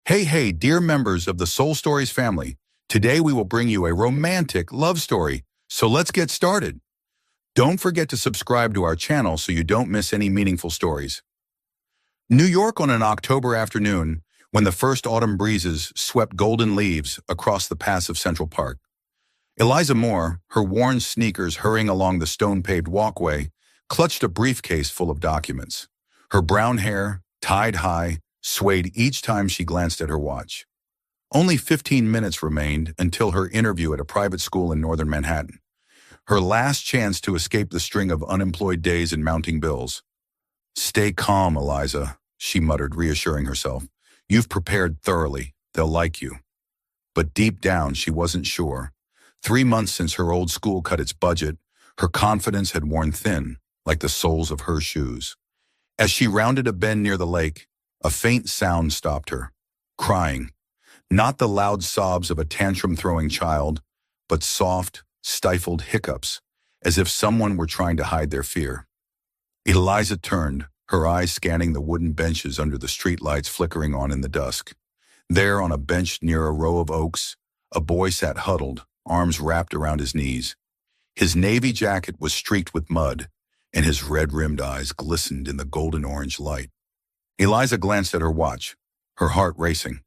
Hey, dear members of the Soul Stories family. Today we will bring you a romantic love story. So let's get started. Don't forget to subscribe to our channel so you don't miss any meaningful stories. New York on an October afternoon when the first autumn breezes swept golden leaves across the paths of Central Park. Eliza Moore, her worn sneakers hurrying along the stone-paved walkway, clutched a briefcase full of documents. Her brown hair, tied high, swayed each time she glanced at her watch. Only 15 minutes remained until her interview at a private school in northern Manhattan. Her last chance to escape the string of unemployed days and mounting bills. "Stay calm, Eliza," she muttered, reassuring herself. "You've prepared thoroughly. They'll like you." But deep down, she wasn't sure. 3 months since her old school cut its budget, her confidence had worn thin, like the soles of her shoes. As she rounded a bend near the lake, a faint sound stopped her. Crying. Not the loud sobs of a tantrum-throwing child, but soft, stifled hiccups, as if someone were trying to hide their fear. Eliza turned, her eyes scanning the wooden benches under the streetlights flickering on in the dusk. There, on a bench near a row of oaks, a boy sat huddled, arms wrapped around his knees. His navy jacket was streaked with mud, and his red-rimmed eyes glistened in the golden-orange light. Eliza glanced at her watch, her heart racing.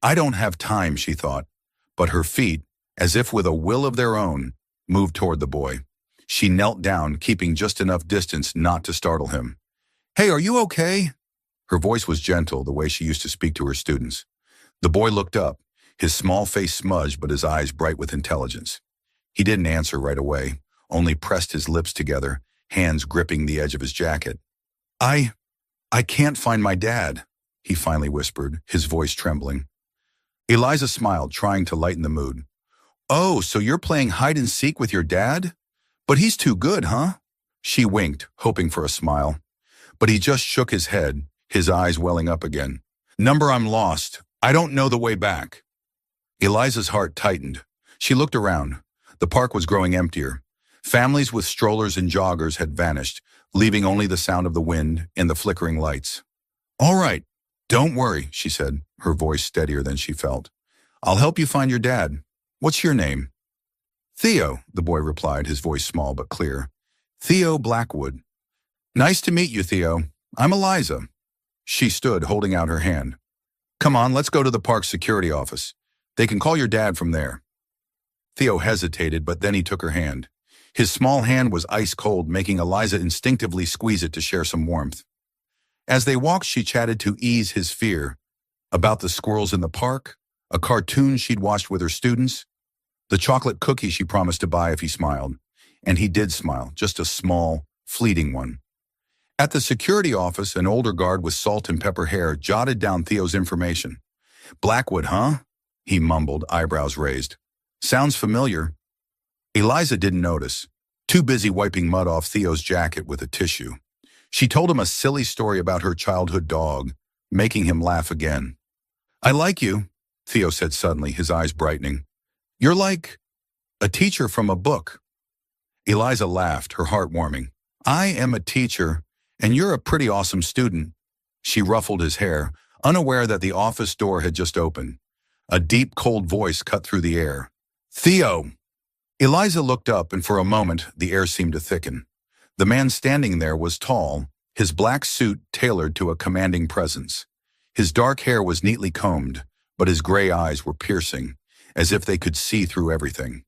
"I don't have time," she thought, but her feet, as if with a will of their own, moved toward the boy. She knelt down, keeping just enough distance not to startle him. "Hey, are you okay?" Her voice was gentle, the way she used to speak to her students. The boy looked up, his small face smudged but his eyes bright with intelligence. He didn't answer right away, only pressed his lips together, hands gripping the edge of his jacket. I can't find my dad," he finally whispered, his voice trembling. Eliza smiled, trying to lighten the mood. "Oh, so you're playing hide-and-seek with your dad? But he's too good, huh?" She winked, hoping for a smile. But he just shook his head, his eyes welling up again. "Number, I'm lost. I don't know the way back." Eliza's heart tightened. She looked around. The park was growing emptier. Families with strollers and joggers had vanished, leaving only the sound of the wind and the flickering lights. "All right, don't worry," she said, her voice steadier than she felt. "I'll help you find your dad. What's your name?" "Theo," the boy replied, his voice small but clear. "Theo Blackwood." "Nice to meet you, Theo. I'm Eliza." She stood, holding out her hand. "Come on, let's go to the park security office. They can call your dad from there." Theo hesitated, but then he took her hand. His small hand was ice-cold, making Eliza instinctively squeeze it to share some warmth. As they walked, she chatted to ease his fear. About the squirrels in the park, a cartoon she'd watched with her students, the chocolate cookie she promised to buy if he smiled. And he did smile, just a small, fleeting one. At the security office, an older guard with salt and pepper hair jotted down Theo's information. "Blackwood, huh?" he mumbled, eyebrows raised. "Sounds familiar." Eliza didn't notice, too busy wiping mud off Theo's jacket with a tissue. She told him a silly story about her childhood dog, making him laugh again. "I like you," Theo said suddenly, his eyes brightening. "You're like a teacher from a book." Eliza laughed, her heart warming. "I am a teacher, and you're a pretty awesome student." She ruffled his hair, unaware that the office door had just opened. A deep, cold voice cut through the air. "Theo!" Eliza looked up, and for a moment, the air seemed to thicken. The man standing there was tall, his black suit tailored to a commanding presence. His dark hair was neatly combed, but his gray eyes were piercing, as if they could see through everything.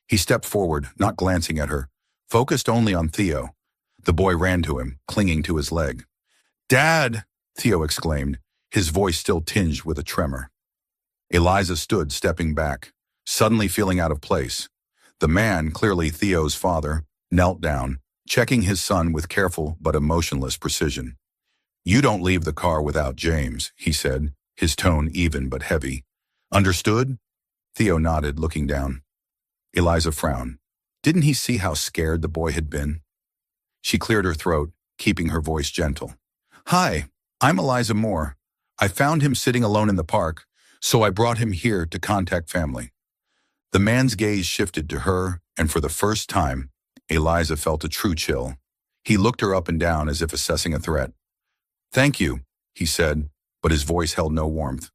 He stepped forward, not glancing at her, focused only on Theo. The boy ran to him, clinging to his leg. "Dad!" Theo exclaimed, his voice still tinged with a tremor. Eliza stood, stepping back, suddenly feeling out of place. The man, clearly Theo's father, knelt down, checking his son with careful but emotionless precision. "You don't leave the car without James," he said, his tone even but heavy. "Understood?" Theo nodded, looking down. Eliza frowned. Didn't he see how scared the boy had been? She cleared her throat, keeping her voice gentle. "Hi, I'm Eliza Moore. I found him sitting alone in the park, so I brought him here to contact family." The man's gaze shifted to her, and for the first time, Eliza felt a true chill. He looked her up and down as if assessing a threat. "Thank you," he said, but his voice held no warmth.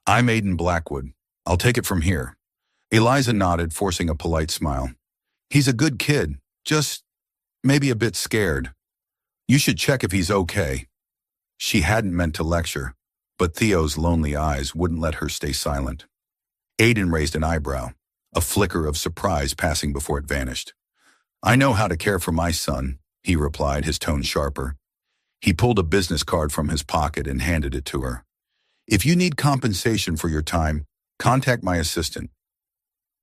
I'm Aiden Blackwood. I'll take it from here. Eliza nodded, forcing a polite smile. He's a good kid, just maybe a bit scared. You should check if he's okay. She hadn't meant to lecture, but Theo's lonely eyes wouldn't let her stay silent. Aiden raised an eyebrow, a flicker of surprise passing before it vanished. I know how to care for my son, he replied, his tone sharper. He pulled a business card from his pocket and handed it to her. If you need compensation for your time, contact my assistant.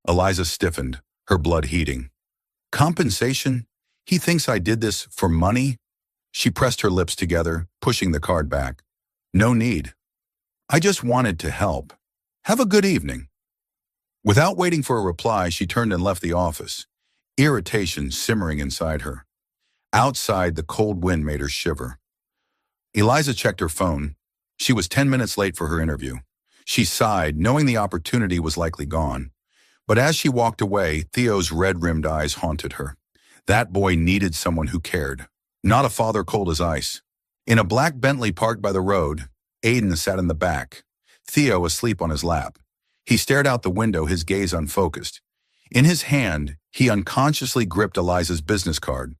Eliza stiffened, her blood heating. Compensation? He thinks I did this for money? She pressed her lips together, pushing the card back. No need. I just wanted to help. Have a good evening. Without waiting for a reply, she turned and left the office, irritation simmering inside her. Outside, the cold wind made her shiver. Eliza checked her phone. She was 10 minutes late for her interview. She sighed, knowing the opportunity was likely gone. But as she walked away, Theo's red-rimmed eyes haunted her. That boy needed someone who cared, not a father cold as ice. In a black Bentley parked by the road, Aiden sat in the back, Theo asleep on his lap. He stared out the window, his gaze unfocused. In his hand, he unconsciously gripped Eliza's business card,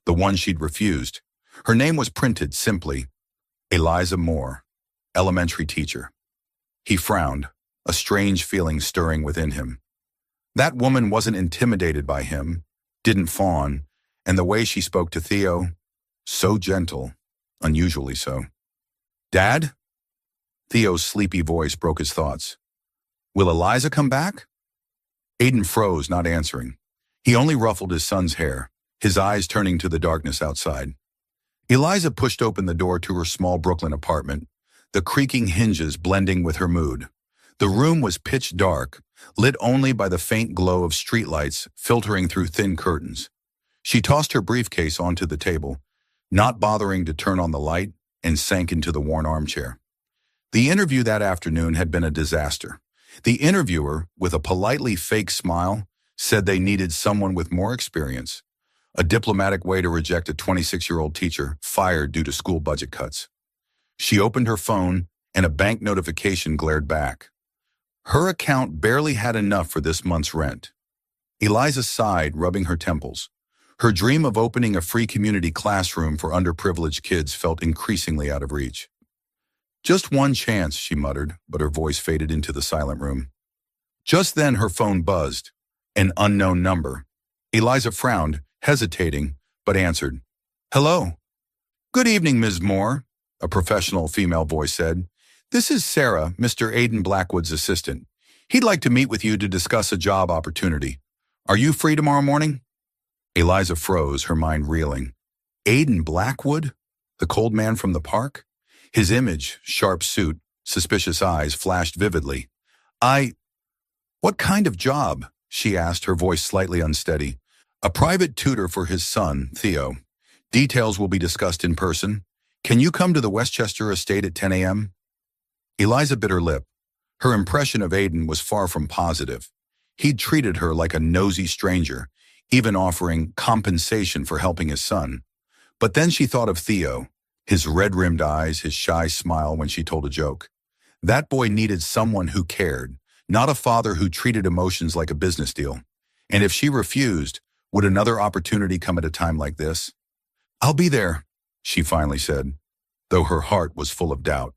the one she'd refused. Her name was printed simply, Eliza Moore, elementary teacher. He frowned, a strange feeling stirring within him. That woman wasn't intimidated by him, didn't fawn, and the way she spoke to Theo, so gentle, unusually so. Dad? Theo's sleepy voice broke his thoughts. Will Eliza come back? Aiden froze, not answering. He only ruffled his son's hair, his eyes turning to the darkness outside. Eliza pushed open the door to her small Brooklyn apartment, the creaking hinges blending with her mood. The room was pitch dark, lit only by the faint glow of streetlights filtering through thin curtains. She tossed her briefcase onto the table, not bothering to turn on the light, and sank into the worn armchair. The interview that afternoon had been a disaster. The interviewer, with a politely fake smile, said they needed someone with more experience, a diplomatic way to reject a 26-year-old teacher fired due to school budget cuts. She opened her phone, and a bank notification glared back. Her account barely had enough for this month's rent. Eliza sighed, rubbing her temples. Her dream of opening a free community classroom for underprivileged kids felt increasingly out of reach. Just one chance, she muttered, but her voice faded into the silent room. Just then her phone buzzed. An unknown number. Eliza frowned, hesitating, but answered. Hello. Good evening, Ms. Moore, a professional female voice said. This is Sarah, Mr. Aiden Blackwood's assistant. He'd like to meet with you to discuss a job opportunity. Are you free tomorrow morning? Eliza froze, her mind reeling. Aiden Blackwood? The cold man from the park? His image, sharp suit, suspicious eyes flashed vividly. What kind of job? She asked, her voice slightly unsteady. A private tutor for his son, Theo. Details will be discussed in person. Can you come to the Westchester estate at 10 a.m.? Eliza bit her lip. Her impression of Aiden was far from positive. He'd treated her like a nosy stranger, even offering compensation for helping his son. But then she thought of Theo, his red-rimmed eyes, his shy smile when she told a joke. That boy needed someone who cared, not a father who treated emotions like a business deal. And if she refused, would another opportunity come at a time like this? I'll be there, she finally said, though her heart was full of doubt.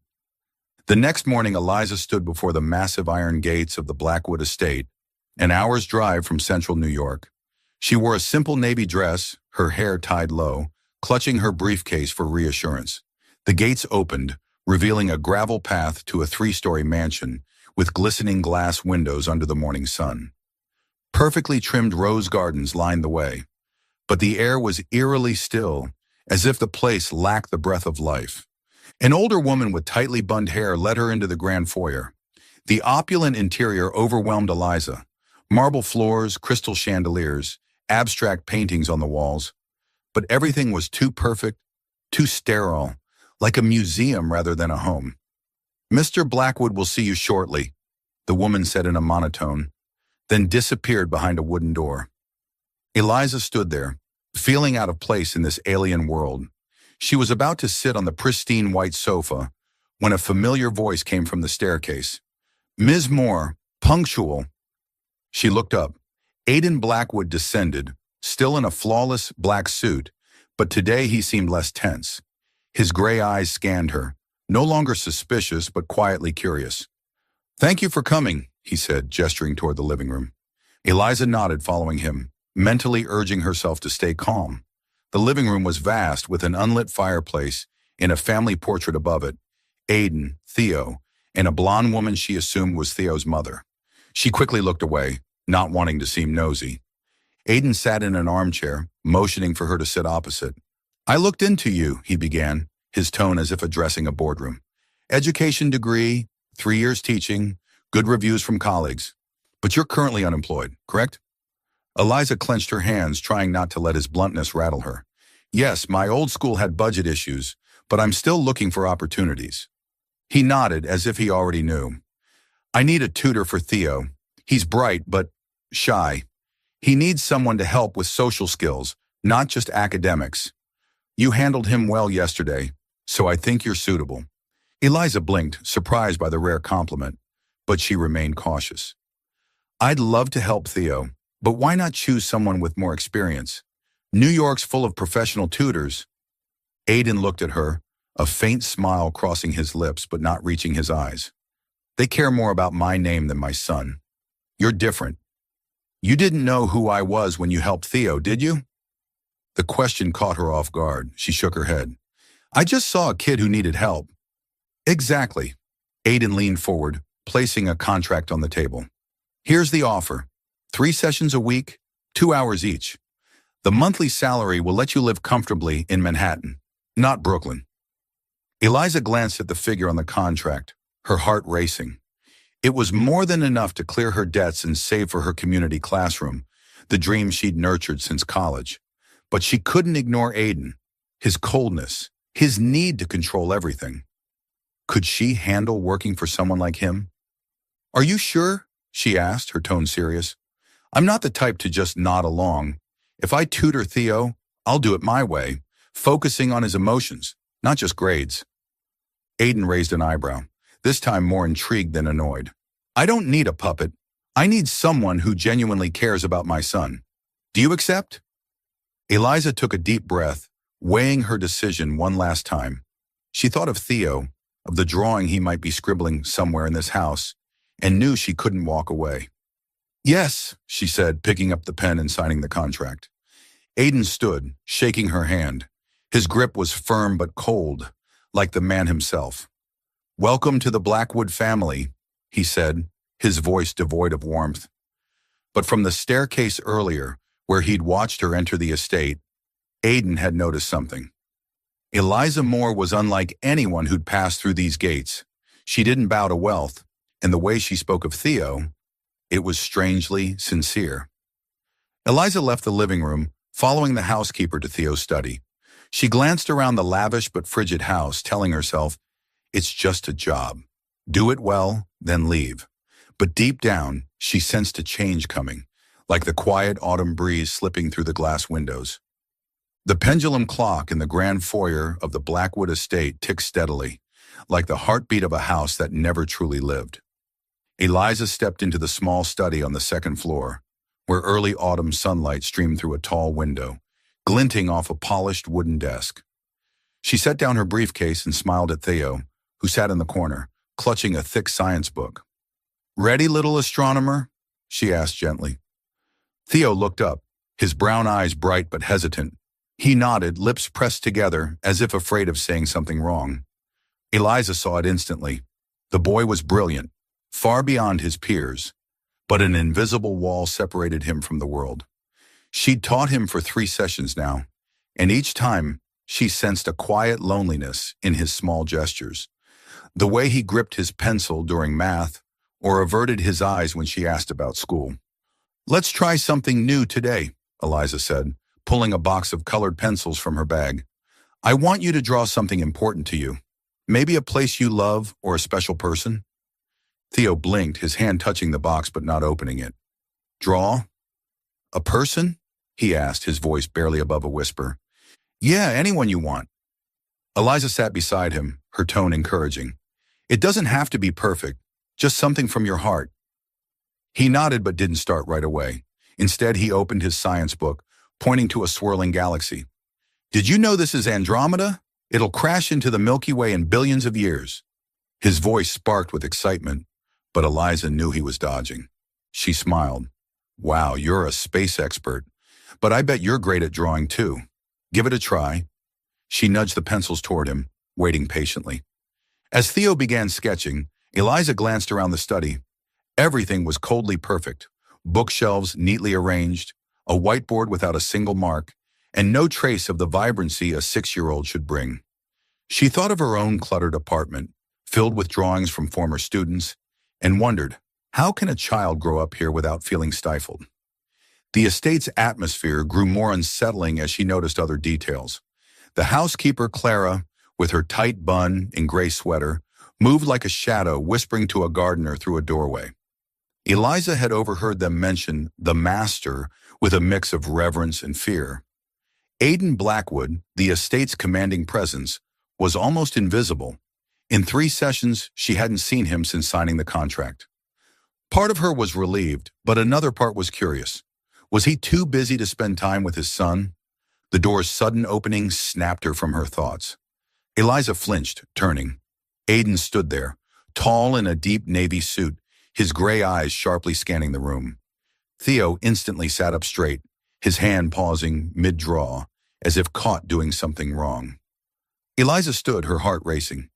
The next morning, Eliza stood before the massive iron gates of the Blackwood estate, an hour's drive from central New York. She wore a simple navy dress, her hair tied low, clutching her briefcase for reassurance. The gates opened, revealing a gravel path to a 3-story mansion with glistening glass windows under the morning sun. Perfectly trimmed rose gardens lined the way, but the air was eerily still, as if the place lacked the breath of life. An older woman with tightly bunned hair led her into the grand foyer. The opulent interior overwhelmed Eliza. Marble floors, crystal chandeliers, abstract paintings on the walls. But everything was too perfect, too sterile, like a museum rather than a home. Mr. Blackwood will see you shortly, the woman said in a monotone, then disappeared behind a wooden door. Eliza stood there, feeling out of place in this alien world. She was about to sit on the pristine white sofa when a familiar voice came from the staircase. Ms. Moore, punctual. She looked up. Aiden Blackwood descended, still in a flawless black suit, but today he seemed less tense. His gray eyes scanned her, no longer suspicious but quietly curious. "Thank you for coming," he said, gesturing toward the living room. Eliza nodded, following him, mentally urging herself to stay calm. The living room was vast, with an unlit fireplace and a family portrait above it. Aiden, Theo, and a blonde woman she assumed was Theo's mother. She quickly looked away, not wanting to seem nosy. Aiden sat in an armchair, motioning for her to sit opposite. "I looked into you," he began, his tone as if addressing a boardroom. "Education degree, 3 years teaching, good reviews from colleagues. But you're currently unemployed, correct?" Eliza clenched her hands, trying not to let his bluntness rattle her. "Yes, my old school had budget issues, but I'm still looking for opportunities." He nodded as if he already knew. "I need a tutor for Theo. He's bright, but shy. He needs someone to help with social skills, not just academics. You handled him well yesterday, so I think you're suitable." Eliza blinked, surprised by the rare compliment, but she remained cautious. "I'd love to help Theo, but why not choose someone with more experience? New York's full of professional tutors." Aiden looked at her, a faint smile crossing his lips but not reaching his eyes. "They care more about my name than my son. You're different. You didn't know who I was when you helped Theo, did you?" The question caught her off guard. She shook her head. "I just saw a kid who needed help." "Exactly." Aiden leaned forward, placing a contract on the table. "Here's the offer. 3 sessions a week, 2 hours each. The monthly salary will let you live comfortably in Manhattan, not Brooklyn." Eliza glanced at the figure on the contract, her heart racing. It was more than enough to clear her debts and save for her community classroom, the dream she'd nurtured since college. But she couldn't ignore Aiden, his coldness, his need to control everything. Could she handle working for someone like him? "Are you sure?" she asked, her tone serious. "I'm not the type to just nod along. If I tutor Theo, I'll do it my way, focusing on his emotions, not just grades." Aiden raised an eyebrow, this time more intrigued than annoyed. "I don't need a puppet. I need someone who genuinely cares about my son. Do you accept?" Eliza took a deep breath, weighing her decision one last time. She thought of Theo, of the drawing he might be scribbling somewhere in this house, and knew she couldn't walk away. "Yes," she said, picking up the pen and signing the contract. Aiden stood, shaking her hand. His grip was firm but cold, like the man himself. "Welcome to the Blackwood family," he said, his voice devoid of warmth. But from the staircase earlier, where he'd watched her enter the estate, Aiden had noticed something. Eliza Moore was unlike anyone who'd passed through these gates. She didn't bow to wealth, and the way she spoke of Theo, it was strangely sincere. Eliza left the living room, following the housekeeper to Theo's study. She glanced around the lavish but frigid house, telling herself, it's just a job. Do it well, then leave. But deep down, she sensed a change coming, like the quiet autumn breeze slipping through the glass windows. The pendulum clock in the grand foyer of the Blackwood estate ticked steadily, like the heartbeat of a house that never truly lived. Eliza stepped into the small study on the second floor, where early autumn sunlight streamed through a tall window, glinting off a polished wooden desk. She set down her briefcase and smiled at Theo, who sat in the corner, clutching a thick science book. "Ready, little astronomer?" she asked gently. Theo looked up, his brown eyes bright but hesitant. He nodded, lips pressed together, as if afraid of saying something wrong. Eliza saw it instantly. The boy was brilliant, far beyond his peers, but an invisible wall separated him from the world. She'd taught him for 3 sessions now, and each time she sensed a quiet loneliness in his small gestures. The way he gripped his pencil during math or averted his eyes when she asked about school. "Let's try something new today," Eliza said, pulling a box of colored pencils from her bag. "I want you to draw something important to you. Maybe a place you love or a special person." Theo blinked, his hand touching the box but not opening it. "Draw? A person?" he asked, his voice barely above a whisper. "Yeah, anyone you want." Eliza sat beside him, her tone encouraging. "It doesn't have to be perfect, Just something from your heart. He nodded but didn't start right away. Instead, he opened his science book, pointing to a swirling galaxy. Did you know this is Andromeda? It'll crash into the Milky Way in billions of years. His voice sparked with excitement, but Eliza knew he was dodging. She smiled. Wow, you're a space expert. But I bet you're great at drawing too. Give it a try. She nudged the pencils toward him, waiting patiently. As Theo began sketching, Eliza glanced around the study. Everything was coldly perfect. Bookshelves neatly arranged, a whiteboard without a single mark, and no trace of the vibrancy a 6-year-old should bring. She thought of her own cluttered apartment, filled with drawings from former students, and wondered, how can a child grow up here without feeling stifled? The estate's atmosphere grew more unsettling as she noticed other details. The housekeeper, Clara, with her tight bun and gray sweater, moved like a shadow, whispering to a gardener through a doorway. Eliza had overheard them mention the master with a mix of reverence and fear. Aidan Blackwood, the estate's commanding presence, was almost invisible. In 3 sessions, she hadn't seen him since signing the contract. Part of her was relieved, but another part was curious. Was he too busy to spend time with his son? The door's sudden opening snapped her from her thoughts. Eliza flinched, turning. Aidan stood there, tall in a deep navy suit, his gray eyes sharply scanning the room. Theo instantly sat up straight, his hand pausing mid-draw, as if caught doing something wrong. Eliza stood, her heart racing.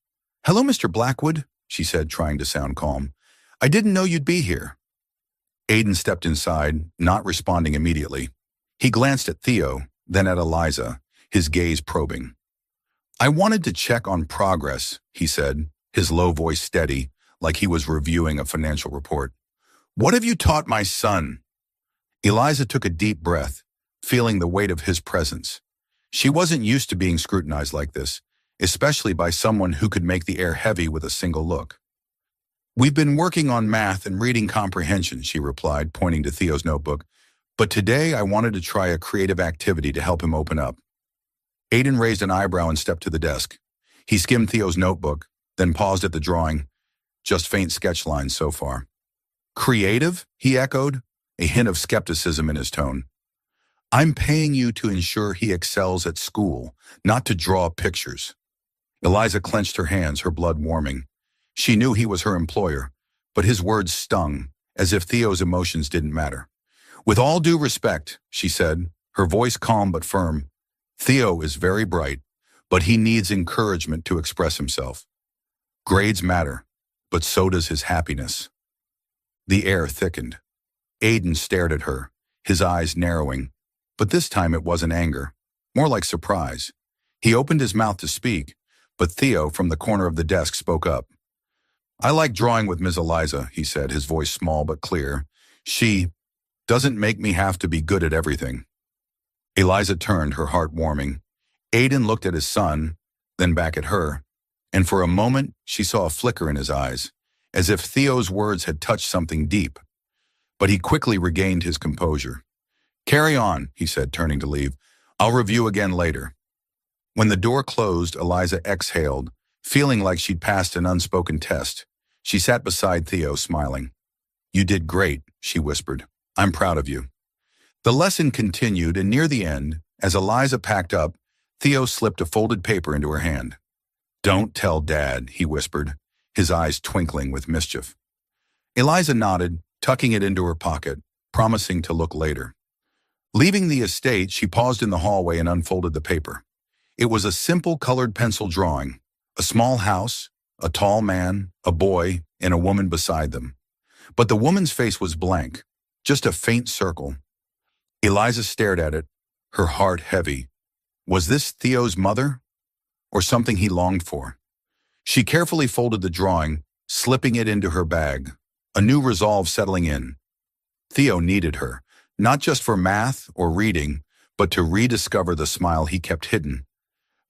"Hello, Mr. Blackwood," she said, trying to sound calm. "I didn't know you'd be here." Aidan stepped inside, not responding immediately. He glanced at Theo, then at Eliza, his gaze probing. "I wanted to check on progress," he said, his low voice steady, like he was reviewing a financial report. "What have you taught my son?" Eliza took a deep breath, feeling the weight of his presence. She wasn't used to being scrutinized like this, especially by someone who could make the air heavy with a single look. "We've been working on math and reading comprehension," she replied, pointing to Theo's notebook. "But today I wanted to try a creative activity to help him open up." Aidan raised an eyebrow and stepped to the desk. He skimmed Theo's notebook, then paused at the drawing. Just faint sketch lines so far. "Creative?" he echoed, a hint of skepticism in his tone. "I'm paying you to ensure he excels at school, not to draw pictures." Eliza clenched her hands, her blood warming. She knew he was her employer, but his words stung, as if Theo's emotions didn't matter. "With all due respect," she said, her voice calm but firm, "Theo is very bright, but he needs encouragement to express himself. Grades matter, but so does his happiness." The air thickened. Aidan stared at her, his eyes narrowing, but this time it wasn't anger, more like surprise. He opened his mouth to speak, but Theo from the corner of the desk spoke up. "I like drawing with Ms. Eliza," he said, his voice small but clear. "She doesn't make me have to be good at everything." Eliza turned, her heart warming. Aidan looked at his son, then back at her, and for a moment she saw a flicker in his eyes, as if Theo's words had touched something deep. But he quickly regained his composure. "Carry on," he said, turning to leave. "I'll review again later." When the door closed, Eliza exhaled, feeling like she'd passed an unspoken test. She sat beside Theo, smiling. "You did great," she whispered. "I'm proud of you." The lesson continued, and near the end, as Eliza packed up, Theo slipped a folded paper into her hand. "Don't tell Dad," he whispered, his eyes twinkling with mischief. Eliza nodded, tucking it into her pocket, promising to look later. Leaving the estate, she paused in the hallway and unfolded the paper. It was a simple colored pencil drawing, a small house, a tall man, a boy, and a woman beside them. But the woman's face was blank, just a faint circle. Eliza stared at it, her heart heavy. Was this Theo's mother, or something he longed for? She carefully folded the drawing, slipping it into her bag, a new resolve settling in. Theo needed her, not just for math or reading, but to rediscover the smile he kept hidden.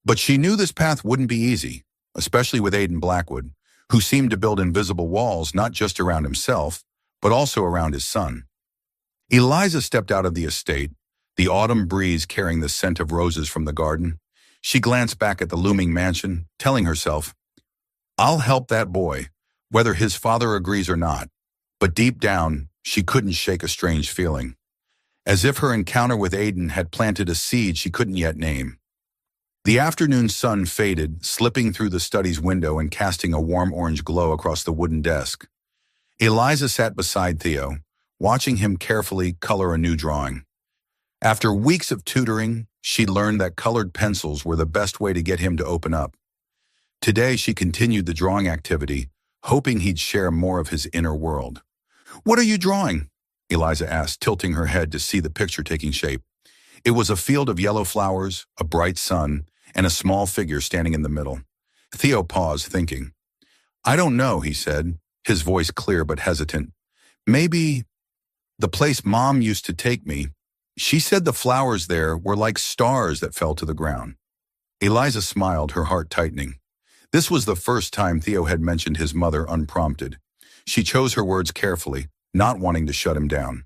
But she knew this path wouldn't be easy, especially with Aidan Blackwood, who seemed to build invisible walls not just around himself, but also around his son. Eliza stepped out of the estate, the autumn breeze carrying the scent of roses from the garden. She glanced back at the looming mansion, telling herself, "I'll help that boy, whether his father agrees or not. But deep down, she couldn't shake a strange feeling, as if her encounter with Aiden had planted a seed she couldn't yet name. The afternoon sun faded, slipping through the study's window and casting a warm orange glow across the wooden desk. Eliza sat beside Theo, watching him carefully color a new drawing. After weeks of tutoring, she'd learned that colored pencils were the best way to get him to open up. Today, she continued the drawing activity, hoping he'd share more of his inner world. "What are you drawing?" Eliza asked, tilting her head to see the picture taking shape. It was a field of yellow flowers, a bright sun, and a small figure standing in the middle. Theo paused, thinking. "I don't know," he said, his voice clear but hesitant. "Maybe the place Mom used to take me. She said the flowers there were like stars that fell to the ground." Eliza smiled, her heart tightening. This was the first time Theo had mentioned his mother unprompted. She chose her words carefully, not wanting to shut him down.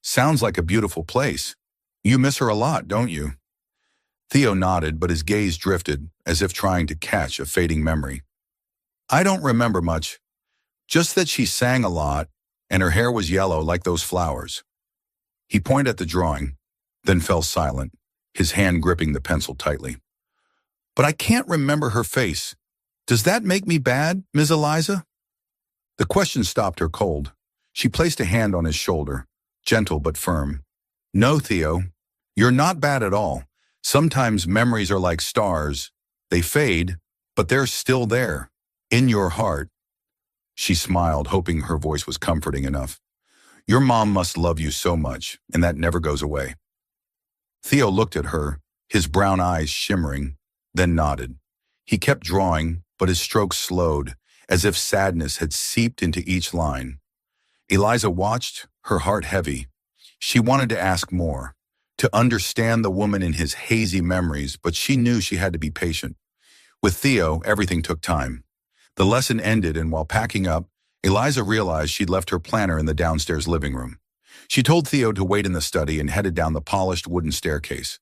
"Sounds like a beautiful place. You miss her a lot, don't you?" Theo nodded, but his gaze drifted, as if trying to catch a fading memory. "I don't remember much. Just that she sang a lot, and her hair was yellow like those flowers." He pointed at the drawing, then fell silent, his hand gripping the pencil tightly. "But I can't remember her face. Does that make me bad, Ms. Eliza?" The question stopped her cold. She placed a hand on his shoulder, gentle but firm. "No, Theo, you're not bad at all. Sometimes memories are like stars. They fade, but they're still there, in your heart." She smiled, hoping her voice was comforting enough. "Your mom must love you so much, and that never goes away." Theo looked at her, his brown eyes shimmering, then nodded. He kept drawing, but his strokes slowed, as if sadness had seeped into each line. Eliza watched, her heart heavy. She wanted to ask more, to understand the woman in his hazy memories, but she knew she had to be patient. With Theo, everything took time. The lesson ended, and while packing up, Eliza realized she'd left her planner in the downstairs living room. She told Theo to wait in the study and headed down the polished wooden staircase.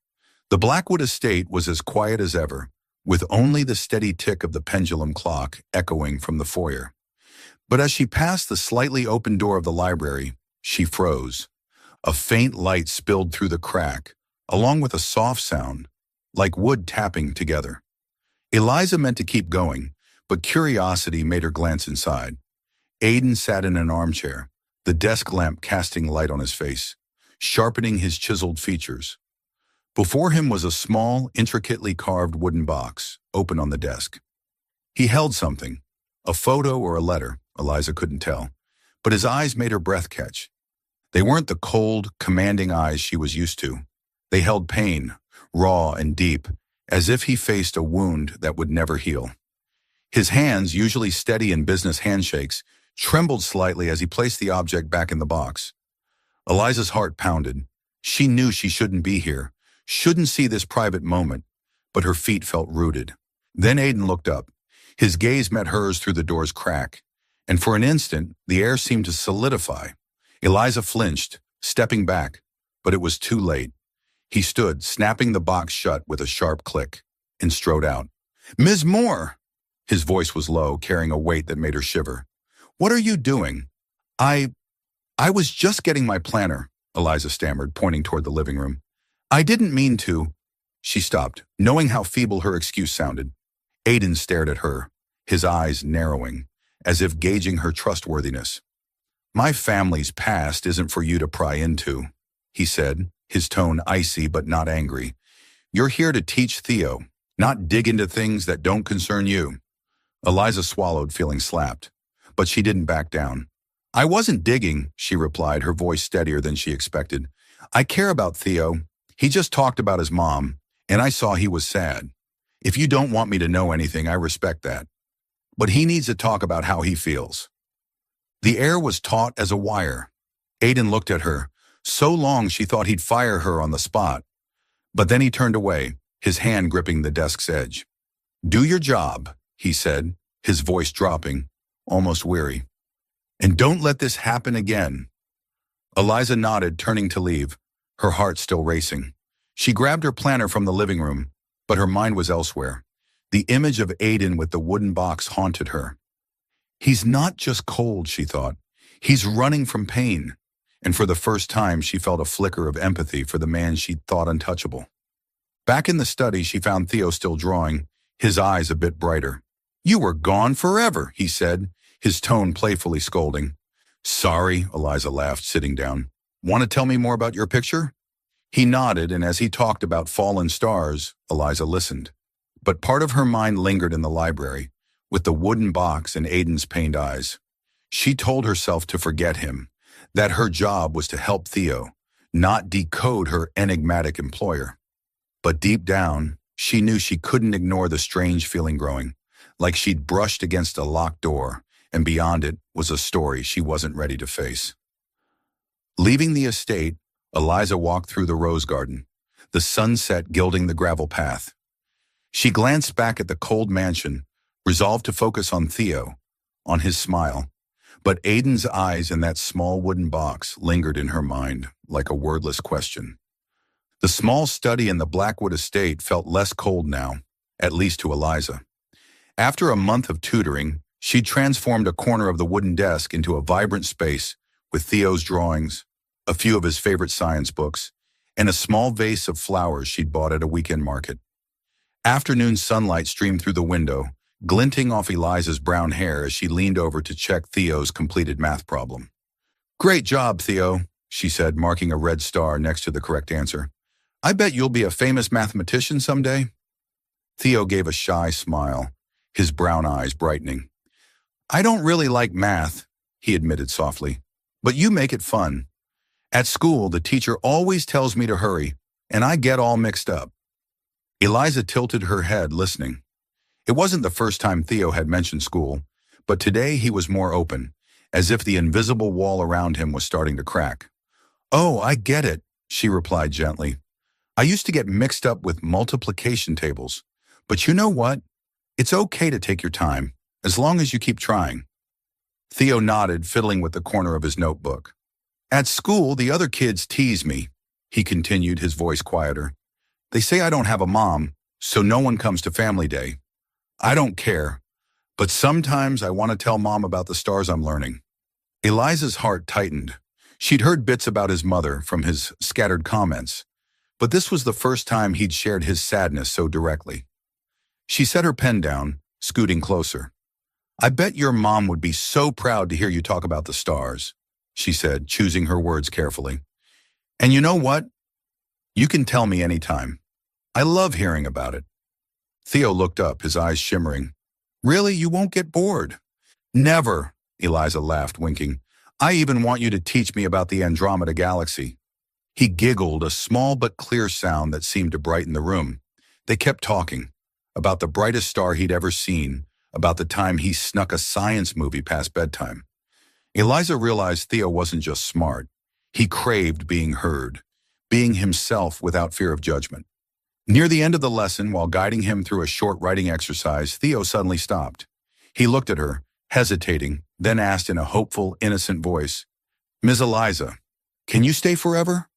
The Blackwood estate was as quiet as ever, with only the steady tick of the pendulum clock echoing from the foyer. But as she passed the slightly open door of the library, she froze. A faint light spilled through the crack, along with a soft sound, like wood tapping together. Eliza meant to keep going, but curiosity made her glance inside. Aiden sat in an armchair, the desk lamp casting light on his face, sharpening his chiseled features. Before him was a small, intricately carved wooden box, open on the desk. He held something, a photo or a letter, Eliza couldn't tell, but his eyes made her breath catch. They weren't the cold, commanding eyes she was used to. They held pain, raw and deep, as if he faced a wound that would never heal. His hands, usually steady in business handshakes, trembled slightly as he placed the object back in the box. Eliza's heart pounded. She knew she shouldn't be here, shouldn't see this private moment, but her feet felt rooted. Then Aiden looked up. His gaze met hers through the door's crack, and for an instant, the air seemed to solidify. Eliza flinched, stepping back, but it was too late. He stood, snapping the box shut with a sharp click, and strode out. "Ms. Moore!" His voice was low, carrying a weight that made her shiver. "What are you doing?" I was just getting my planner," Eliza stammered, pointing toward the living room. "I didn't mean to." She stopped, knowing how feeble her excuse sounded. Aiden stared at her, his eyes narrowing, as if gauging her trustworthiness. "My family's past isn't for you to pry into," he said, his tone icy but not angry. "You're here to teach Theo, not dig into things that don't concern you." Eliza swallowed, feeling slapped, but she didn't back down. "I wasn't digging," she replied, her voice steadier than she expected. "I care about Theo. He just talked about his mom, and I saw he was sad. If you don't want me to know anything, I respect that. But he needs to talk about how he feels." The air was taut as a wire. Aiden looked at her, so long she thought he'd fire her on the spot. But then he turned away, his hand gripping the desk's edge. "Do your job," he said, his voice dropping, almost weary. "And don't let this happen again." Eliza nodded, turning to leave, her heart still racing. She grabbed her planner from the living room, but her mind was elsewhere. The image of Aiden with the wooden box haunted her. He's not just cold, she thought. He's running from pain. And for the first time, she felt a flicker of empathy for the man she'd thought untouchable. Back in the study, she found Theo still drawing, his eyes a bit brighter. "You were gone forever," he said, his tone playfully scolding. "Sorry," Eliza laughed, sitting down. "Want to tell me more about your picture?" He nodded, and as he talked about fallen stars, Eliza listened. But part of her mind lingered in the library, with the wooden box and Aiden's pained eyes. She told herself to forget him, that her job was to help Theo, not decode her enigmatic employer. But deep down, she knew she couldn't ignore the strange feeling growing, like she'd brushed against a locked door, and beyond it was a story she wasn't ready to face. Leaving the estate, Eliza walked through the rose garden, the sunset gilding the gravel path. She glanced back at the cold mansion, resolved to focus on Theo, on his smile. But Aiden's eyes in that small wooden box lingered in her mind like a wordless question. The small study in the Blackwood estate felt less cold now, at least to Eliza. After a month of tutoring, she transformed a corner of the wooden desk into a vibrant space with Theo's drawings, a few of his favorite science books, and a small vase of flowers she'd bought at a weekend market. Afternoon sunlight streamed through the window, glinting off Eliza's brown hair as she leaned over to check Theo's completed math problem. "Great job, Theo," she said, marking a red star next to the correct answer. "I bet you'll be a famous mathematician someday." Theo gave a shy smile, his brown eyes brightening. "I don't really like math," he admitted softly, "but you make it fun. At school, the teacher always tells me to hurry, and I get all mixed up." Eliza tilted her head, listening. It wasn't the first time Theo had mentioned school, but today he was more open, as if the invisible wall around him was starting to crack. "Oh, I get it," she replied gently. "I used to get mixed up with multiplication tables. But you know what? It's okay to take your time, as long as you keep trying." Theo nodded, fiddling with the corner of his notebook. "At school, the other kids tease me," he continued, his voice quieter. "They say I don't have a mom, so no one comes to family day. I don't care, but sometimes I want to tell Mom about the stars I'm learning." Eliza's heart tightened. She'd heard bits about his mother from his scattered comments, but this was the first time he'd shared his sadness so directly. She set her pen down, scooting closer. "I bet your mom would be so proud to hear you talk about the stars," she said, choosing her words carefully. "And you know what? You can tell me anytime. I love hearing about it." Theo looked up, his eyes shimmering. "Really, you won't get bored?" "Never," Eliza laughed, winking. "I even want you to teach me about the Andromeda Galaxy." He giggled, a small but clear sound that seemed to brighten the room. They kept talking, about the brightest star he'd ever seen, about the time he snuck a science movie past bedtime. Eliza realized Theo wasn't just smart. He craved being heard, being himself without fear of judgment. Near the end of the lesson, while guiding him through a short writing exercise, Theo suddenly stopped. He looked at her, hesitating, then asked in a hopeful, innocent voice, "Ms. Eliza, can you stay forever?"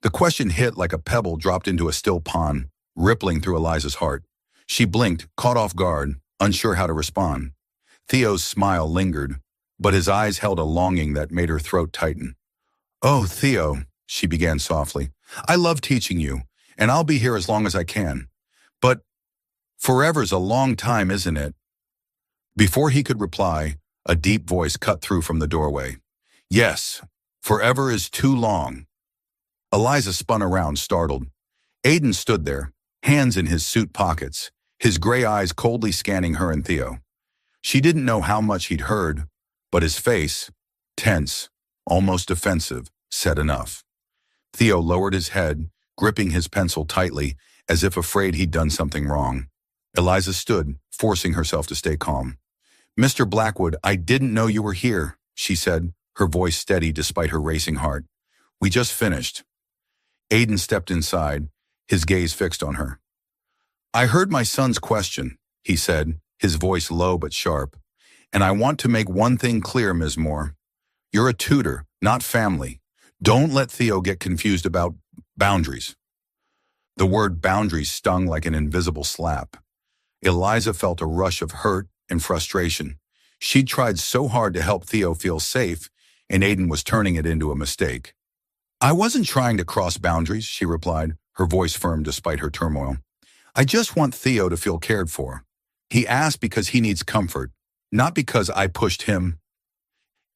The question hit like a pebble dropped into a still pond, rippling through Eliza's heart. She blinked, caught off guard, unsure how to respond. Theo's smile lingered, but his eyes held a longing that made her throat tighten. "Oh, Theo," she began softly, "I love teaching you, and I'll be here as long as I can. But forever's a long time, isn't it?" Before he could reply, a deep voice cut through from the doorway. "Yes, forever is too long." Eliza spun around, startled. Aiden stood there, hands in his suit pockets, his gray eyes coldly scanning her and Theo. She didn't know how much he'd heard, but his face, tense, almost defensive, said enough. Theo lowered his head, gripping his pencil tightly, as if afraid he'd done something wrong. Eliza stood, forcing herself to stay calm. "Mr. Blackwood, I didn't know you were here," she said, her voice steady despite her racing heart. "We just finished." Aiden stepped inside, his gaze fixed on her. "I heard my son's question," he said, his voice low but sharp. "And I want to make one thing clear, Ms. Moore. You're a tutor, not family. Don't let Theo get confused about boundaries." The word boundaries stung like an invisible slap. Eliza felt a rush of hurt and frustration. She'd tried so hard to help Theo feel safe, and Aiden was turning it into a mistake. I wasn't trying to cross boundaries, she replied, her voice firm despite her turmoil. I just want Theo to feel cared for. He asked because he needs comfort, not because I pushed him.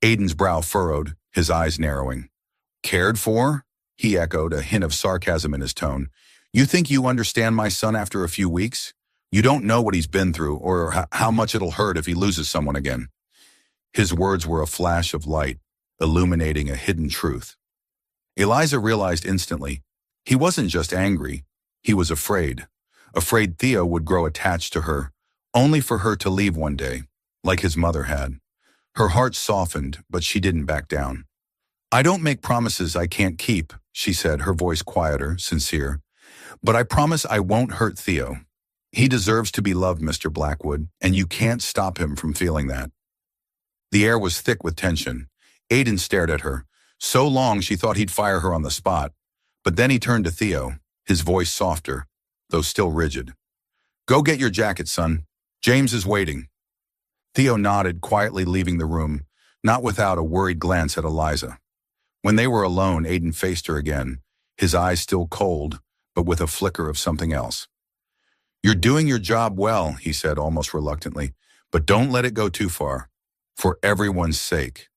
Aiden's brow furrowed, his eyes narrowing. Cared for? He echoed, a hint of sarcasm in his tone. You think you understand my son after a few weeks? You don't know what he's been through or how much it'll hurt if he loses someone again. His words were a flash of light, illuminating a hidden truth. Eliza realized instantly. He wasn't just angry. He was afraid. Afraid Theo would grow attached to her, only for her to leave one day, like his mother had. Her heart softened, but she didn't back down. I don't make promises I can't keep, she said, her voice quieter, sincere. But I promise I won't hurt Theo. He deserves to be loved, Mr. Blackwood, and you can't stop him from feeling that. The air was thick with tension. Aiden stared at her. So long she thought he'd fire her on the spot. But then he turned to Theo, his voice softer, though still rigid. Go get your jacket, son. James is waiting. Theo nodded, quietly leaving the room, not without a worried glance at Eliza. When they were alone, Aiden faced her again, his eyes still cold, but with a flicker of something else. You're doing your job well, he said almost reluctantly, but don't let it go too far. For everyone's sake.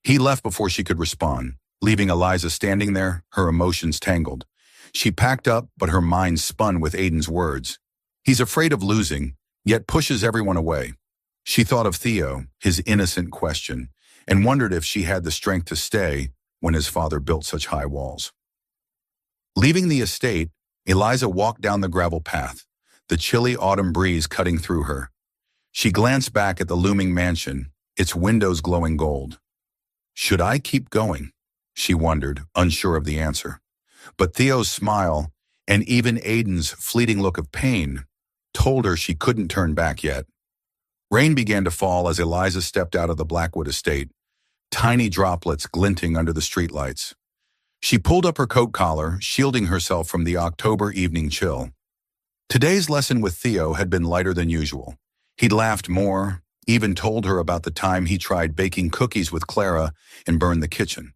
He left before she could respond, leaving Eliza standing there, her emotions tangled. She packed up, but her mind spun with Aiden's words. He's afraid of losing, yet pushes everyone away. She thought of Theo, his innocent question, and wondered if she had the strength to stay when his father built such high walls. Leaving the estate, Eliza walked down the gravel path, the chilly autumn breeze cutting through her. She glanced back at the looming mansion, its windows glowing gold. Should I keep going? She wondered, unsure of the answer. But Theo's smile, and even Aiden's fleeting look of pain, told her she couldn't turn back yet. Rain began to fall as Eliza stepped out of the Blackwood estate, tiny droplets glinting under the streetlights. She pulled up her coat collar, shielding herself from the October evening chill. Today's lesson with Theo had been lighter than usual. He'd laughed more, even told her about the time he tried baking cookies with Clara and burned the kitchen.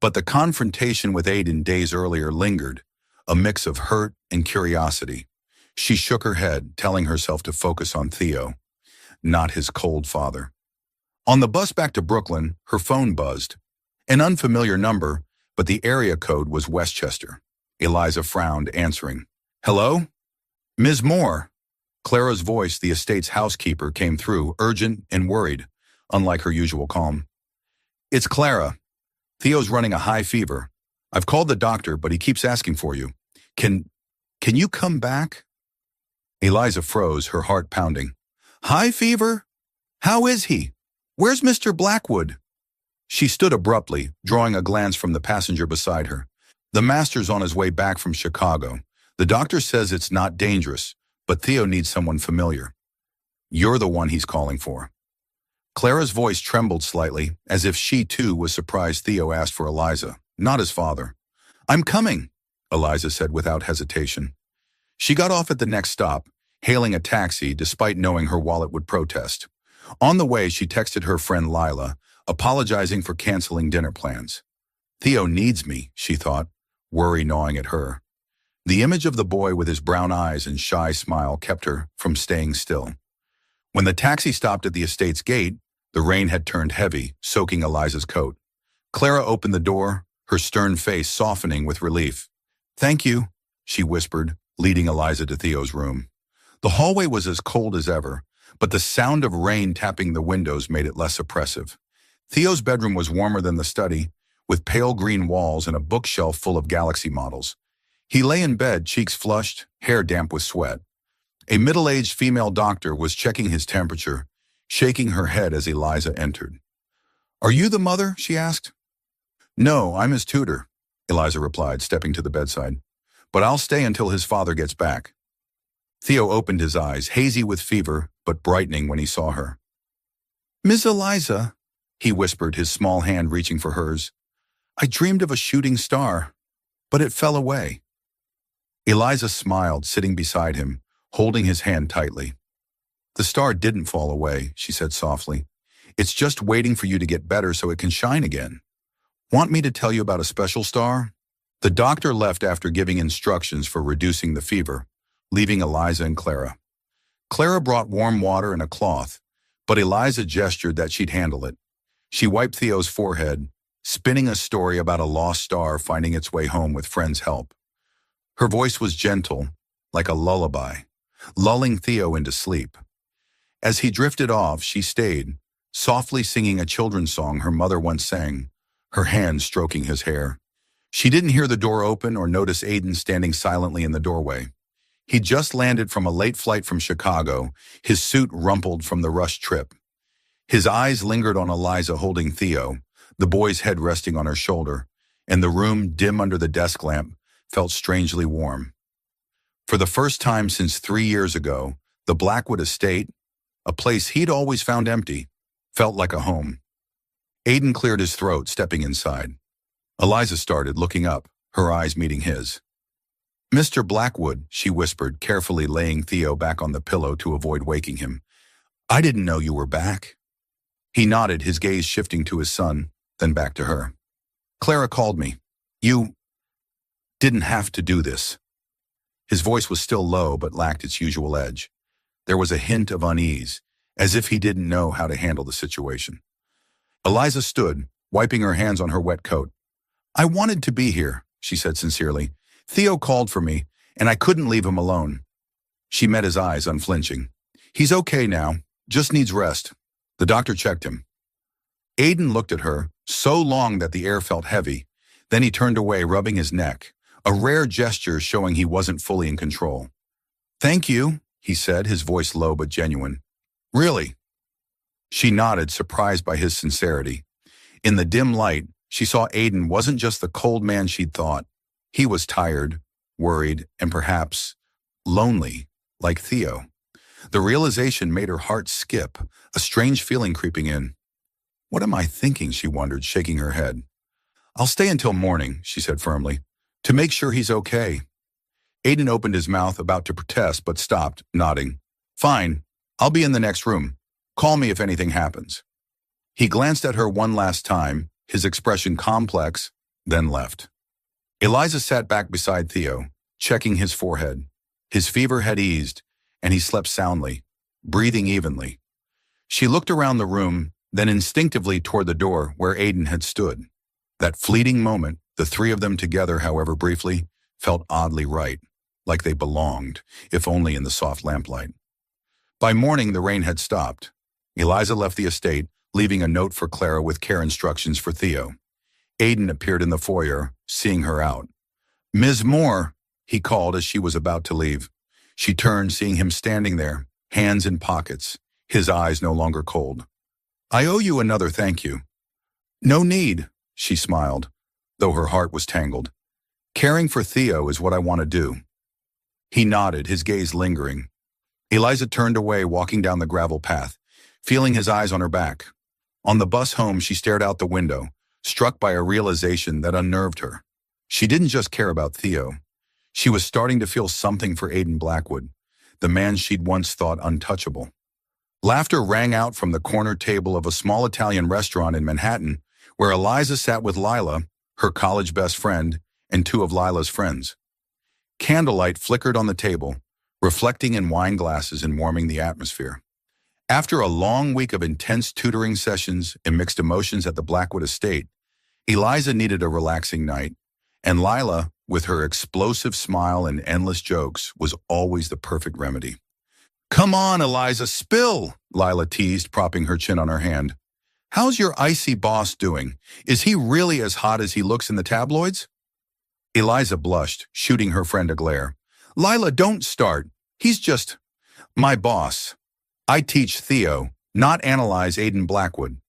But the confrontation with Aiden days earlier lingered, a mix of hurt and curiosity. She shook her head, telling herself to focus on Theo, not his cold father. On the bus back to Brooklyn, her phone buzzed. An unfamiliar number, but the area code was Westchester. Eliza frowned, answering. Hello? Ms. Moore. Clara's voice, the estate's housekeeper, came through, urgent and worried, unlike her usual calm. It's Clara. Theo's running a high fever. I've called the doctor, but he keeps asking for you. Can you come back? Eliza froze, her heart pounding. High fever? How is he? Where's Mr. Blackwood? She stood abruptly, drawing a glance from the passenger beside her. The master's on his way back from Chicago. The doctor says it's not dangerous, but Theo needs someone familiar. You're the one he's calling for. Clara's voice trembled slightly, as if she too was surprised Theo asked for Eliza, not his father. I'm coming, Eliza said without hesitation. She got off at the next stop, hailing a taxi despite knowing her wallet would protest. On the way, she texted her friend Lila, apologizing for canceling dinner plans. Theo needs me, she thought, worry gnawing at her. The image of the boy with his brown eyes and shy smile kept her from staying still. When the taxi stopped at the estate's gate, the rain had turned heavy, soaking Eliza's coat. Clara opened the door, her stern face softening with relief. Thank you, she whispered, leading Eliza to Theo's room. The hallway was as cold as ever, but the sound of rain tapping the windows made it less oppressive. Theo's bedroom was warmer than the study, with pale green walls and a bookshelf full of Galaxy models. He lay in bed, cheeks flushed, hair damp with sweat. A middle-aged female doctor was checking his temperature, shaking her head as Eliza entered. Are you the mother? She asked. No, I'm his tutor, Eliza replied, stepping to the bedside. But I'll stay until his father gets back. Theo opened his eyes, hazy with fever, but brightening when he saw her. Miss Eliza, he whispered, his small hand reaching for hers. I dreamed of a shooting star, but it fell away. Eliza smiled, sitting beside him, holding his hand tightly. The star didn't fall away, she said softly. It's just waiting for you to get better so it can shine again. Want me to tell you about a special star? The doctor left after giving instructions for reducing the fever, leaving Eliza and Clara. Clara brought warm water and a cloth, but Eliza gestured that she'd handle it. She wiped Theo's forehead, spinning a story about a lost star finding its way home with friends' help. Her voice was gentle, like a lullaby, lulling Theo into sleep. As he drifted off, she stayed, softly singing a children's song her mother once sang, her hand stroking his hair. She didn't hear the door open or notice Aiden standing silently in the doorway. He'd just landed from a late flight from Chicago, his suit rumpled from the rushed trip. His eyes lingered on Eliza holding Theo, the boy's head resting on her shoulder, and the room, dim under the desk lamp, felt strangely warm. For the first time since 3 years ago, the Blackwood estate, a place he'd always found empty, felt like a home. Aiden cleared his throat, stepping inside. Eliza started, looking up, her eyes meeting his. "Mr. Blackwood," she whispered, carefully laying Theo back on the pillow to avoid waking him. "I didn't know you were back." He nodded, his gaze shifting to his son, then back to her. "Clara called me. You didn't have to do this." His voice was still low but lacked its usual edge. There was a hint of unease, as if he didn't know how to handle the situation. Eliza stood, wiping her hands on her wet coat. "I wanted to be here," she said sincerely. "Theo called for me, and I couldn't leave him alone." She met his eyes, unflinching. "He's okay now, just needs rest." The doctor checked him. Aiden looked at her, so long that the air felt heavy. Then he turned away, rubbing his neck, a rare gesture showing he wasn't fully in control. "Thank you," he said, his voice low but genuine. "Really?" She nodded, surprised by his sincerity. In the dim light, she saw Aiden wasn't just the cold man she'd thought. He was tired, worried, and perhaps lonely, like Theo. The realization made her heart skip, a strange feeling creeping in. "What am I thinking?" she wondered, shaking her head. "I'll stay until morning," she said firmly, "to make sure he's okay." Aiden opened his mouth, about to protest, but stopped, nodding. "Fine, I'll be in the next room. Call me if anything happens." He glanced at her one last time, his expression complex, then left. Eliza sat back beside Theo, checking his forehead. His fever had eased, and he slept soundly, breathing evenly. She looked around the room, then instinctively toward the door where Aiden had stood. That fleeting moment, the three of them together, however briefly, felt oddly right, like they belonged, if only in the soft lamplight. By morning, the rain had stopped. Eliza left the estate, leaving a note for Clara with care instructions for Theo. Aiden appeared in the foyer, seeing her out. "Ms. Moore," he called as she was about to leave. She turned, seeing him standing there, hands in pockets, his eyes no longer cold. "I owe you another thank you." "No need," she smiled, though her heart was tangled. "Caring for Theo is what I want to do." He nodded, his gaze lingering. Eliza turned away, walking down the gravel path, feeling his eyes on her back. On the bus home, she stared out the window, struck by a realization that unnerved her. She didn't just care about Theo. She was starting to feel something for Aiden Blackwood, the man she'd once thought untouchable. Laughter rang out from the corner table of a small Italian restaurant in Manhattan, where Eliza sat with Lila, her college best friend, and two of Lila's friends. Candlelight flickered on the table, reflecting in wine glasses and warming the atmosphere. After a long week of intense tutoring sessions and mixed emotions at the Blackwood estate, Eliza needed a relaxing night, and Lila, with her explosive smile and endless jokes, was always the perfect remedy. "Come on, Eliza, spill," Lila teased, propping her chin on her hand. "How's your icy boss doing? Is he really as hot as he looks in the tabloids?" Eliza blushed, shooting her friend a glare. "Lila, don't start. He's just my boss. I teach Theo, not analyze Aiden Blackwood."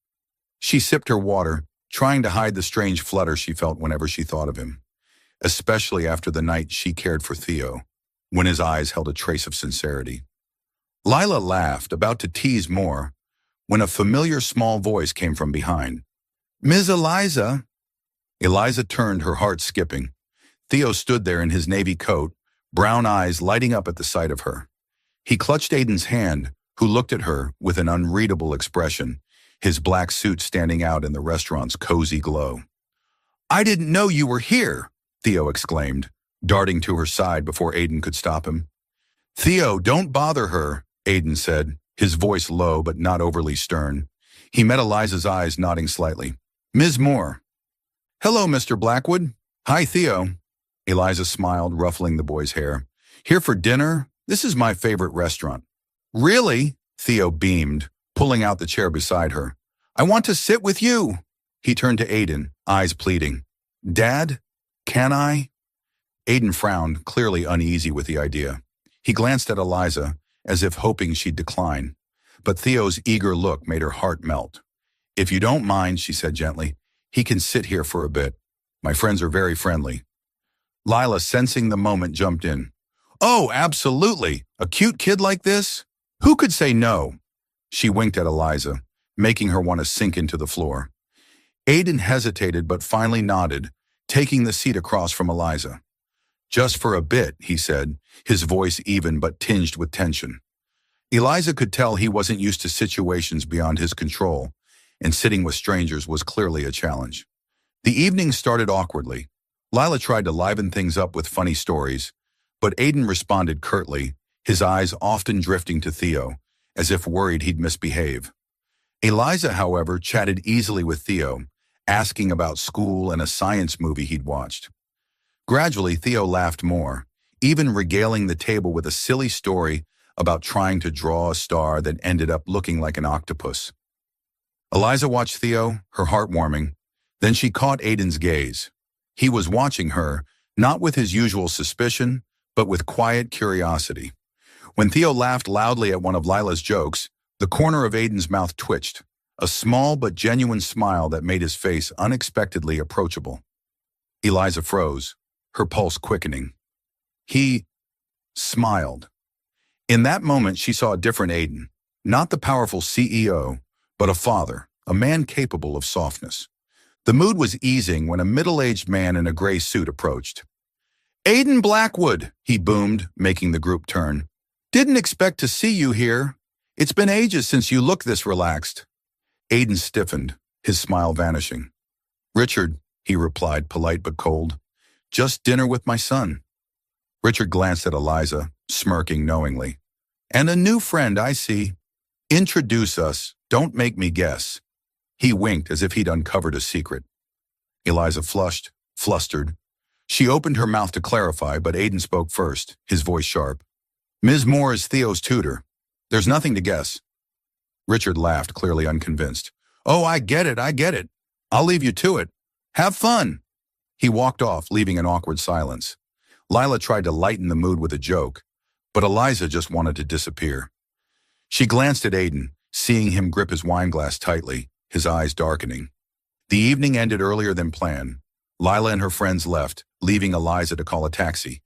She sipped her water, trying to hide the strange flutter she felt whenever she thought of him, especially after the night she cared for Theo, when his eyes held a trace of sincerity. Lila laughed, about to tease more, when a familiar small voice came from behind. "Ms. Eliza." Eliza turned, her heart skipping. Theo stood there in his navy coat, brown eyes lighting up at the sight of her. He clutched Aiden's hand, who looked at her with an unreadable expression, his black suit standing out in the restaurant's cozy glow. "I didn't know you were here," Theo exclaimed, darting to her side before Aiden could stop him. "Theo, don't bother her," Aiden said, his voice low but not overly stern. He met Eliza's eyes, nodding slightly. "Ms. Moore." "Hello, Mr. Blackwood." "Hi, Theo." Eliza smiled, ruffling the boy's hair. "Here for dinner? This is my favorite restaurant." "Really?" Theo beamed, pulling out the chair beside her. "I want to sit with you." He turned to Aiden, eyes pleading. "Dad, can I?" Aiden frowned, clearly uneasy with the idea. He glanced at Eliza, as if hoping she'd decline. But Theo's eager look made her heart melt. "If you don't mind," she said gently, "he can sit here for a bit. My friends are very friendly." Lila, sensing the moment, jumped in. "Oh, absolutely. A cute kid like this? Who could say no?" She winked at Eliza, making her want to sink into the floor. Aiden hesitated but finally nodded, taking the seat across from Eliza. "Just for a bit," he said, his voice even but tinged with tension. Eliza could tell he wasn't used to situations beyond his control, and sitting with strangers was clearly a challenge. The evening started awkwardly. Lila tried to liven things up with funny stories, but Aiden responded curtly, his eyes often drifting to Theo, as if worried he'd misbehave. Eliza, however, chatted easily with Theo, asking about school and a science movie he'd watched. Gradually, Theo laughed more, even regaling the table with a silly story about trying to draw a star that ended up looking like an octopus. Eliza watched Theo, her heart warming. Then she caught Aiden's gaze. He was watching her, not with his usual suspicion, but with quiet curiosity. When Theo laughed loudly at one of Lila's jokes, the corner of Aiden's mouth twitched, a small but genuine smile that made his face unexpectedly approachable. Eliza froze, her pulse quickening. He smiled. In that moment, she saw a different Aiden, not the powerful CEO, but a father, a man capable of softness. The mood was easing when a middle-aged man in a gray suit approached. "Aiden Blackwood," he boomed, making the group turn. "Didn't expect to see you here. It's been ages since you looked this relaxed." Aiden stiffened, his smile vanishing. "Richard," he replied, polite but cold. "Just dinner with my son." Richard glanced at Eliza, smirking knowingly. "And a new friend, I see. Introduce us. Don't make me guess." He winked as if he'd uncovered a secret. Eliza flushed, flustered. She opened her mouth to clarify, but Aiden spoke first, his voice sharp. "Ms. Moore is Theo's tutor. There's nothing to guess." Richard laughed, clearly unconvinced. "Oh, I get it. I'll leave you to it. Have fun." He walked off, leaving an awkward silence. Lila tried to lighten the mood with a joke, but Eliza just wanted to disappear. She glanced at Aiden, seeing him grip his wineglass tightly, his eyes darkening. The evening ended earlier than planned. Lila and her friends left, leaving Eliza to call a taxi.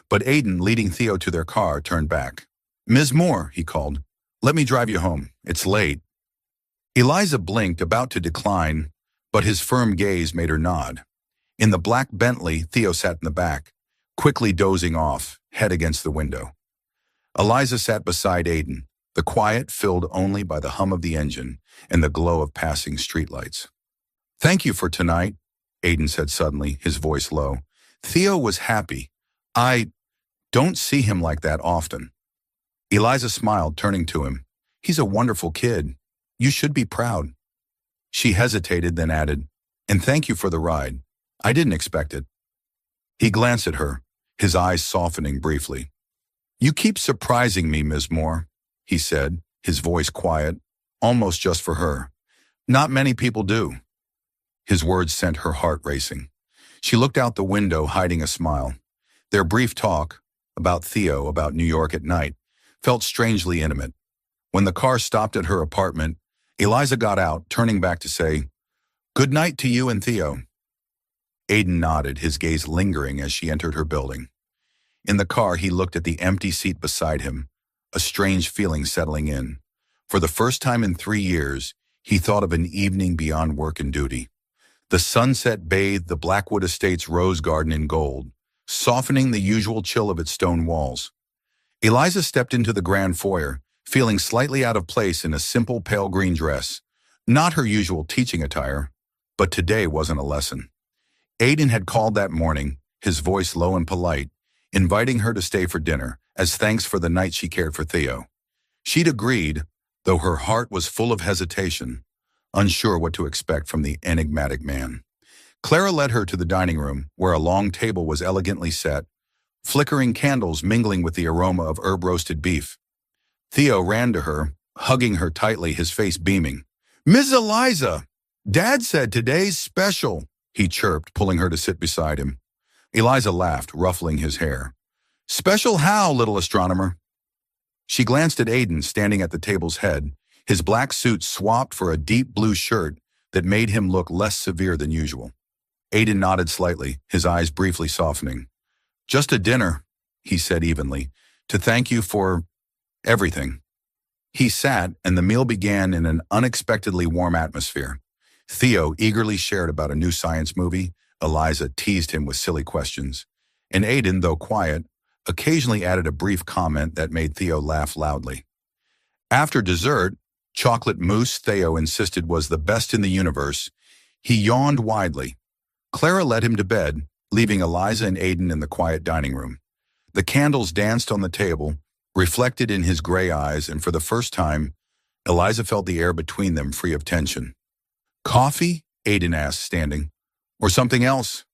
But Aiden, leading Theo to their car, turned back. "Ms. Moore," he called, "let me drive you home. It's late." Eliza blinked, about to decline, but his firm gaze made her nod. In the black Bentley, Theo sat in the back, quickly dozing off, head against the window. Eliza sat beside Aiden, the quiet filled only by the hum of the engine and the glow of passing streetlights. "Thank you for tonight," Aiden said suddenly, his voice low. Theo was happy. "I don't see him like that often." Eliza smiled, turning to him. "He's a wonderful kid. You should be proud." She hesitated, then added, "And thank you for the ride. I didn't expect it." He glanced at her, his eyes softening briefly. "You keep surprising me, Ms. Moore," he said, his voice quiet, almost just for her. "Not many people do." His words sent her heart racing. She looked out the window, hiding a smile. Their brief talk, about Theo, about New York at night, felt strangely intimate. When the car stopped at her apartment, Eliza got out, turning back to say, "Good night to you and Theo." Aiden nodded, his gaze lingering as she entered her building. In the car, he looked at the empty seat beside him, a strange feeling settling in. For the first time in 3 years, he thought of an evening beyond work and duty. The sunset bathed the Blackwood Estate's rose garden in gold, softening the usual chill of its stone walls. Eliza stepped into the grand foyer, feeling slightly out of place in a simple pale green dress. Not her usual teaching attire, but today wasn't a lesson. Aiden had called that morning, his voice low and polite, inviting her to stay for dinner, as thanks for the night she cared for Theo. She'd agreed, though her heart was full of hesitation, unsure what to expect from the enigmatic man. Clara led her to the dining room, where a long table was elegantly set, flickering candles mingling with the aroma of herb-roasted beef. Theo ran to her, hugging her tightly, his face beaming. "Miss Eliza! Dad said today's special," he chirped, pulling her to sit beside him. Eliza laughed, ruffling his hair. "Special how, little astronomer?" She glanced at Aiden, standing at the table's head, his black suit swapped for a deep blue shirt that made him look less severe than usual. Aiden nodded slightly, his eyes briefly softening. "Just a dinner," he said evenly, "to thank you for everything." He sat, and the meal began in an unexpectedly warm atmosphere. Theo eagerly shared about a new science movie, Eliza teased him with silly questions, and Aiden, though quiet, occasionally added a brief comment that made Theo laugh loudly. After dessert, chocolate mousse Theo insisted was the best in the universe, he yawned widely. Clara led him to bed, leaving Eliza and Aiden in the quiet dining room. The candles danced on the table, reflected in his gray eyes, and for the first time, Eliza felt the air between them free of tension. "Coffee?" Aiden asked, standing. "Or something else?"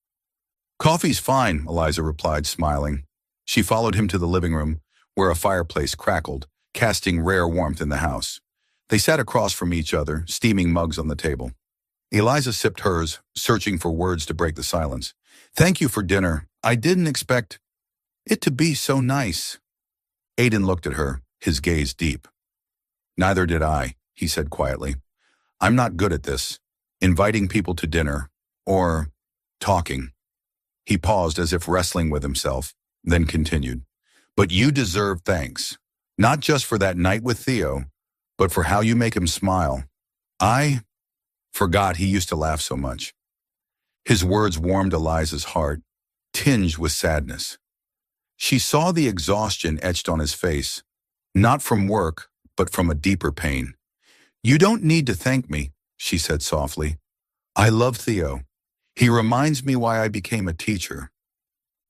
"Coffee's fine," Eliza replied, smiling. She followed him to the living room, where a fireplace crackled, casting rare warmth in the house. They sat across from each other, steaming mugs on the table. Eliza sipped hers, searching for words to break the silence. "Thank you for dinner. I didn't expect it to be so nice." Aiden looked at her, his gaze deep. "Neither did I," he said quietly. "I'm not good at this, inviting people to dinner, or talking." He paused as if wrestling with himself, then continued. "But you deserve thanks, not just for that night with Theo, but for how you make him smile. I forgot he used to laugh so much." His words warmed Eliza's heart, tinged with sadness. She saw the exhaustion etched on his face, not from work, but from a deeper pain. "You don't need to thank me," she said softly. "I love Theo. He reminds me why I became a teacher."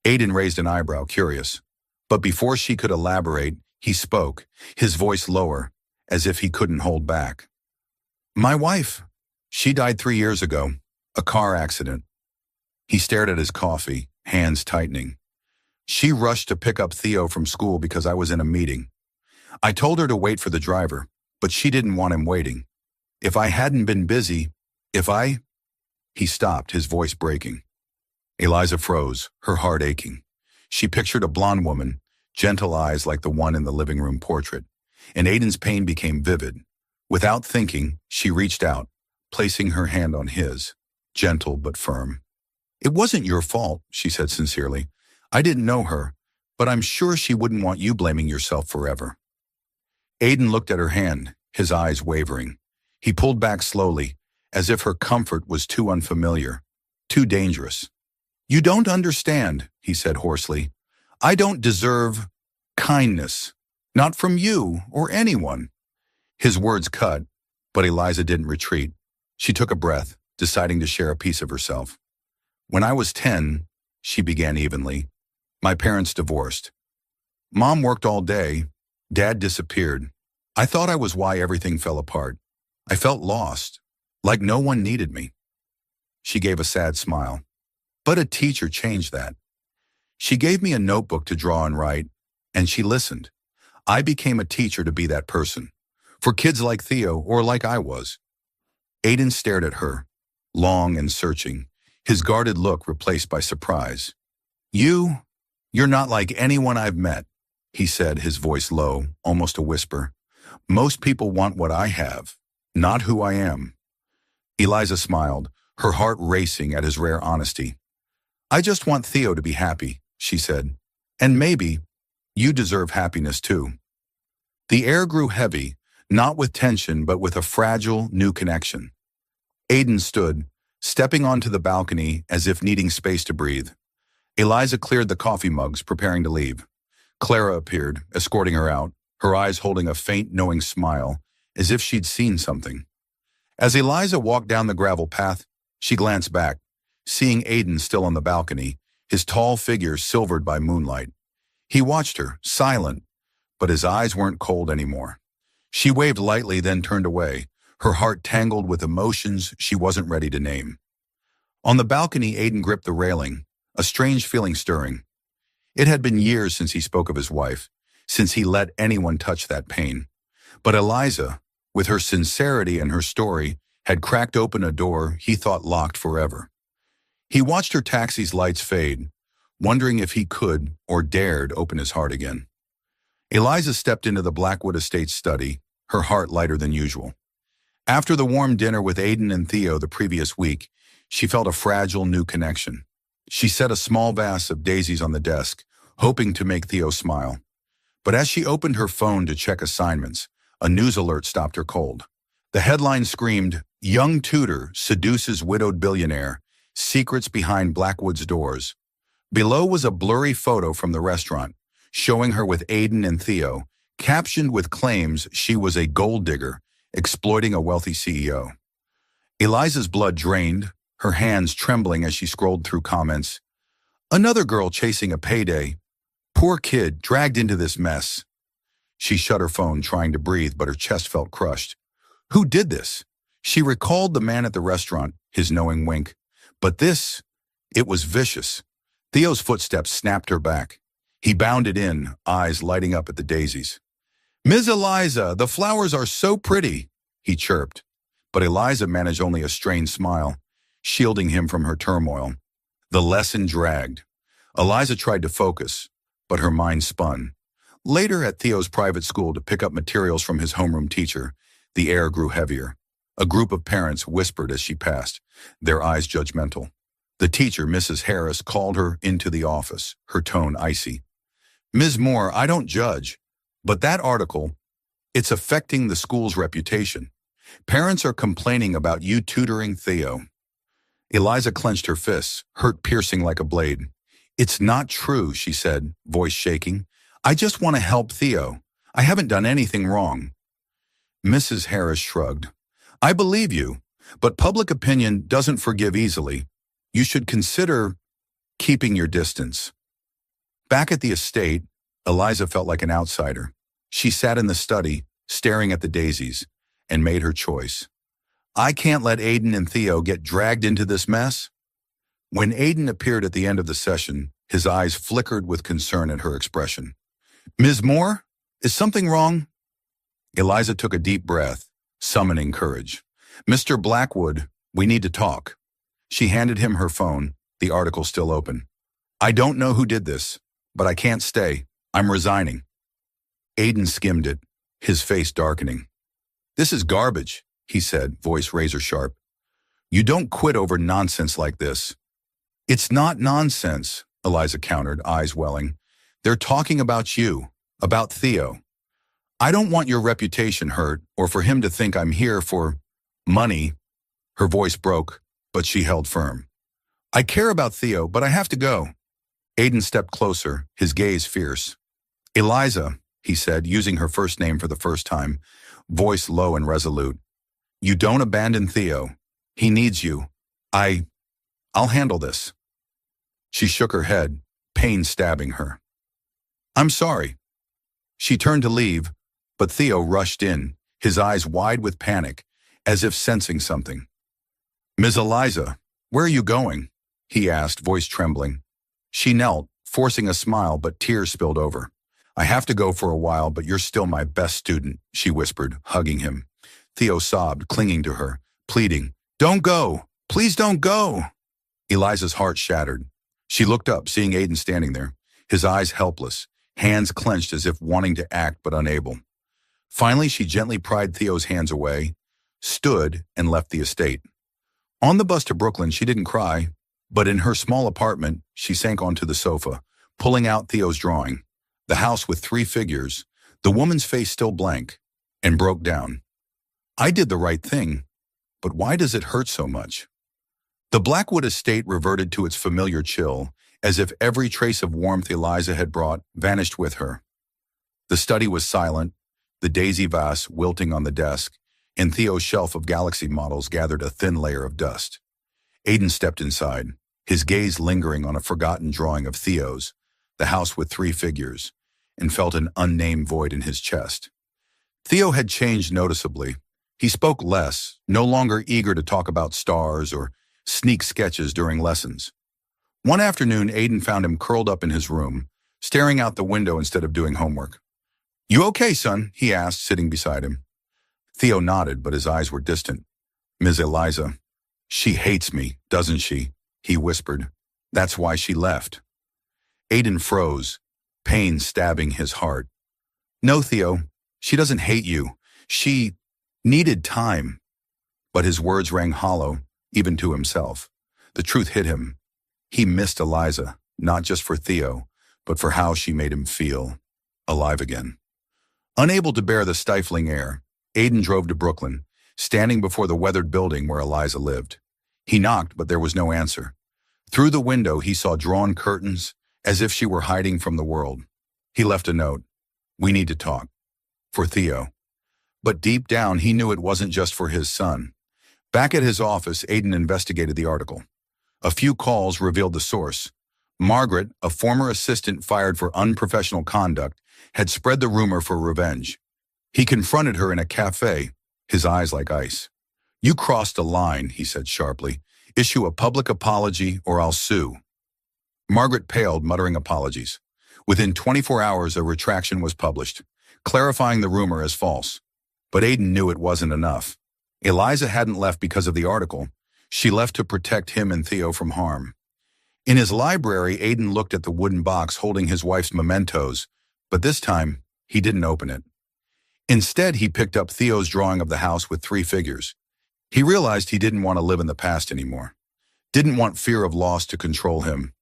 Aiden raised an eyebrow, curious. But before she could elaborate, he spoke, his voice lower, as if he couldn't hold back. "My wife, she died 3 years ago, a car accident." He stared at his coffee, hands tightening. "She rushed to pick up Theo from school because I was in a meeting. I told her to wait for the driver, but she didn't want him waiting. If I hadn't been busy, He stopped, his voice breaking. Eliza froze, her heart aching. She pictured a blonde woman, gentle eyes like the one in the living room portrait, and Aiden's pain became vivid. Without thinking, she reached out, placing her hand on his, gentle but firm. "It wasn't your fault," she said sincerely. "I didn't know her, but I'm sure she wouldn't want you blaming yourself forever." Aiden looked at her hand, his eyes wavering. He pulled back slowly, as if her comfort was too unfamiliar, too dangerous. "You don't understand," he said hoarsely. "I don't deserve kindness, not from you or anyone." His words cut, but Eliza didn't retreat. She took a breath, deciding to share a piece of herself. "When I was 10, she began evenly, my parents divorced. Mom worked all day. Dad disappeared. I thought I was why everything fell apart. I felt lost, like no one needed me." She gave a sad smile. "But a teacher changed that. She gave me a notebook to draw and write, and she listened. I became a teacher to be that person, for kids like Theo or like I was." Aiden stared at her, long and searching, his guarded look replaced by surprise. You're not like anyone I've met," he said, his voice low, almost a whisper. "Most people want what I have, not who I am." Eliza smiled, her heart racing at his rare honesty. "I just want Theo to be happy," she said. "And maybe you deserve happiness too." The air grew heavy, not with tension but with a fragile, new connection. Aiden stood, stepping onto the balcony as if needing space to breathe. Eliza cleared the coffee mugs, preparing to leave. Clara appeared, escorting her out, her eyes holding a faint, knowing smile, as if she'd seen something. As Eliza walked down the gravel path, she glanced back, seeing Aiden still on the balcony, his tall figure silvered by moonlight. He watched her, silent, but his eyes weren't cold anymore. She waved lightly, then turned away, her heart tangled with emotions she wasn't ready to name. On the balcony, Aiden gripped the railing, a strange feeling stirring. It had been years since he spoke of his wife, since he let anyone touch that pain. But Eliza, with her sincerity and her story, had cracked open a door he thought locked forever. He watched her taxi's lights fade, wondering if he could or dared open his heart again. Eliza stepped into the Blackwood Estates study, her heart lighter than usual. After the warm dinner with Aiden and Theo the previous week, she felt a fragile new connection. She set a small vase of daisies on the desk, hoping to make Theo smile. But as she opened her phone to check assignments, a news alert stopped her cold. The headline screamed, "Young Tutor Seduces Widowed Billionaire, Secrets Behind Blackwood's Doors." Below was a blurry photo from the restaurant, showing her with Aiden and Theo, captioned with claims she was a gold digger, exploiting a wealthy CEO. Eliza's blood drained, her hands trembling as she scrolled through comments. Another girl chasing a payday. Poor kid, dragged into this mess. She shut her phone, trying to breathe, but her chest felt crushed. Who did this? She recalled the man at the restaurant, his knowing wink. But this, it was vicious. Theo's footsteps snapped her back. He bounded in, eyes lighting up at the daisies. "Ms. Eliza, the flowers are so pretty," he chirped. But Eliza managed only a strained smile, shielding him from her turmoil. The lesson dragged. Eliza tried to focus, but her mind spun. Later at Theo's private school to pick up materials from his homeroom teacher, the air grew heavier. A group of parents whispered as she passed, their eyes judgmental. The teacher, Mrs. Harris, called her into the office, her tone icy. "Ms. Moore, I don't judge, but that article, it's affecting the school's reputation. Parents are complaining about you tutoring Theo." Eliza clenched her fists, hurt piercing like a blade. "It's not true," she said, voice shaking. "I just want to help Theo. I haven't done anything wrong." Mrs. Harris shrugged. "I believe you, but public opinion doesn't forgive easily. You should consider keeping your distance." Back at the estate, Eliza felt like an outsider. She sat in the study, staring at the daisies, and made her choice. I can't let Aiden and Theo get dragged into this mess. When Aiden appeared at the end of the session, his eyes flickered with concern at her expression. "Ms. Moore, is something wrong?" Eliza took a deep breath, summoning courage. "Mr. Blackwood, we need to talk." She handed him her phone, the article still open. "I don't know who did this, but I can't stay. I'm resigning." Aiden skimmed it, his face darkening. "This is garbage," he said, voice razor sharp. "You don't quit over nonsense like this." "It's not nonsense," Eliza countered, eyes welling. "They're talking about you, about Theo. I don't want your reputation hurt or for him to think I'm here for money." Her voice broke, but she held firm. "I care about Theo, but I have to go." Aiden stepped closer, his gaze fierce. "Eliza," he said, using her first name for the first time, voice low and resolute. "You don't abandon Theo. He needs you. I'll handle this." She shook her head, pain stabbing her. "I'm sorry." She turned to leave, but Theo rushed in, his eyes wide with panic, as if sensing something. "Ms. Eliza, where are you going?" he asked, voice trembling. She knelt, forcing a smile, but tears spilled over. "I have to go for a while, but you're still my best student," she whispered, hugging him. Theo sobbed, clinging to her, pleading, "Don't go! Please don't go!" Eliza's heart shattered. She looked up, seeing Aiden standing there, his eyes helpless, hands clenched as if wanting to act but unable. Finally, she gently pried Theo's hands away, stood, and left the estate. On the bus to Brooklyn, she didn't cry, but in her small apartment, she sank onto the sofa, pulling out Theo's drawing, the house with 3 figures, the woman's face still blank, and broke down. "I did the right thing, but why does it hurt so much?" The Blackwood estate reverted to its familiar chill, as if every trace of warmth Eliza had brought vanished with her. The study was silent, the daisy vase wilting on the desk, and Theo's shelf of galaxy models gathered a thin layer of dust. Aiden stepped inside, his gaze lingering on a forgotten drawing of Theo's, the house with three figures, and felt an unnamed void in his chest. Theo had changed noticeably. He spoke less, no longer eager to talk about stars or sneak sketches during lessons. One afternoon, Aiden found him curled up in his room, staring out the window instead of doing homework. "You okay, son?" he asked, sitting beside him. Theo nodded, but his eyes were distant. "Ms. Eliza, she hates me, doesn't she?" he whispered. "That's why she left." Aiden froze, pain stabbing his heart. "No, Theo, she doesn't hate you. She needed time." But his words rang hollow, even to himself. The truth hit him. He missed Eliza, not just for Theo, but for how she made him feel alive again. Unable to bear the stifling air, Aiden drove to Brooklyn, standing before the weathered building where Eliza lived. He knocked, but there was no answer. Through the window, he saw drawn curtains, as if she were hiding from the world. He left a note. "We need to talk." For Theo. But deep down, he knew it wasn't just for his son. Back at his office, Aiden investigated the article. A few calls revealed the source. Margaret, a former assistant fired for unprofessional conduct, had spread the rumor for revenge. He confronted her in a cafe, his eyes like ice. "You crossed a line," he said sharply. "Issue a public apology or I'll sue." Margaret paled, muttering apologies. Within 24 hours, a retraction was published, clarifying the rumor as false. But Aiden knew it wasn't enough. Eliza hadn't left because of the article. She left to protect him and Theo from harm. In his library, Aiden looked at the wooden box holding his wife's mementos, but this time, he didn't open it. Instead, he picked up Theo's drawing of the house with three figures. He realized he didn't want to live in the past anymore. Didn't want fear of loss to control him.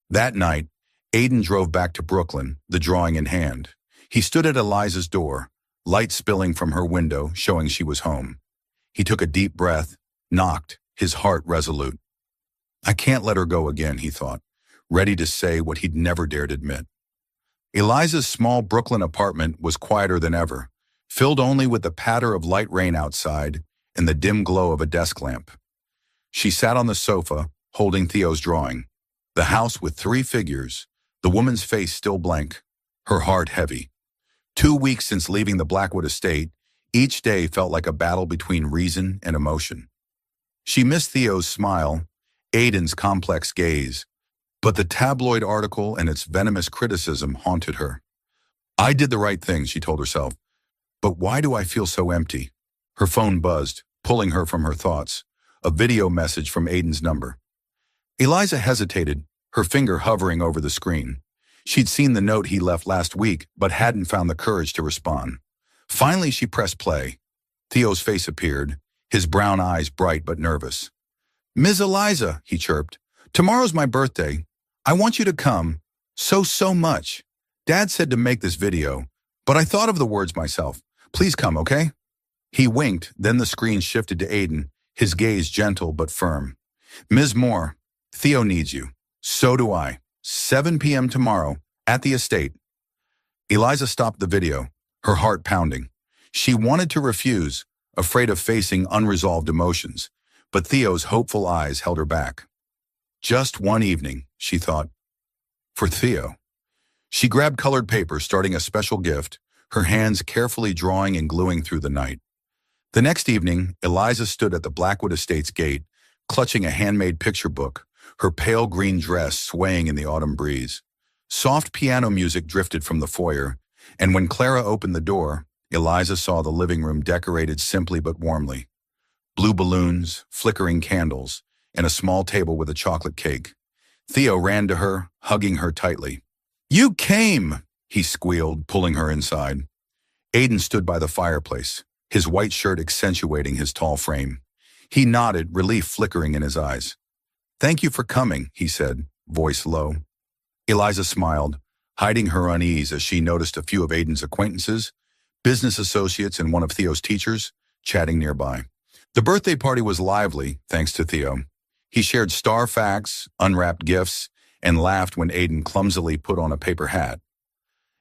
That night, Aiden drove back to Brooklyn, the drawing in hand. He stood at Eliza's door, light spilling from her window, showing she was home. He took a deep breath, knocked, his heart resolute. "I can't let her go again," he thought, ready to say what he'd never dared admit. Eliza's small Brooklyn apartment was quieter than ever, filled only with the patter of light rain outside and the dim glow of a desk lamp. She sat on the sofa, holding Theo's drawing. The house with three figures, the woman's face still blank, her heart heavy. 2 weeks since leaving the Blackwood estate, each day felt like a battle between reason and emotion. She missed Theo's smile, Aiden's complex gaze, but the tabloid article and its venomous criticism haunted her. "I did the right thing," she told herself, "but why do I feel so empty?" Her phone buzzed, pulling her from her thoughts, a video message from Aiden's number. Eliza hesitated, her finger hovering over the screen. She'd seen the note he left last week, but hadn't found the courage to respond. Finally, she pressed play. Theo's face appeared, his brown eyes bright but nervous. "Ms. Eliza," he chirped, "tomorrow's my birthday. I want you to come. So much. Dad said to make this video, but I thought of the words myself. Please come, okay?" He winked, then the screen shifted to Aiden, his gaze gentle but firm. "Ms. Moore, Theo needs you. So do I. 7 p.m. tomorrow, at the estate." Eliza stopped the video, her heart pounding. She wanted to refuse, afraid of facing unresolved emotions, but Theo's hopeful eyes held her back. Just one evening, she thought. For Theo. She grabbed colored paper, starting a special gift, her hands carefully drawing and gluing through the night. The next evening, Eliza stood at the Blackwood Estate's gate, clutching a handmade picture book, her pale green dress swaying in the autumn breeze. Soft piano music drifted from the foyer, and when Clara opened the door, Eliza saw the living room decorated simply but warmly. Blue balloons, flickering candles, and a small table with a chocolate cake. Theo ran to her, hugging her tightly. "You came!" he squealed, pulling her inside. Aiden stood by the fireplace, his white shirt accentuating his tall frame. He nodded, relief flickering in his eyes. "Thank you for coming," he said, voice low. Eliza smiled, hiding her unease as she noticed a few of Aiden's acquaintances, business associates and one of Theo's teachers, chatting nearby. The birthday party was lively, thanks to Theo. He shared star facts, unwrapped gifts, and laughed when Aiden clumsily put on a paper hat.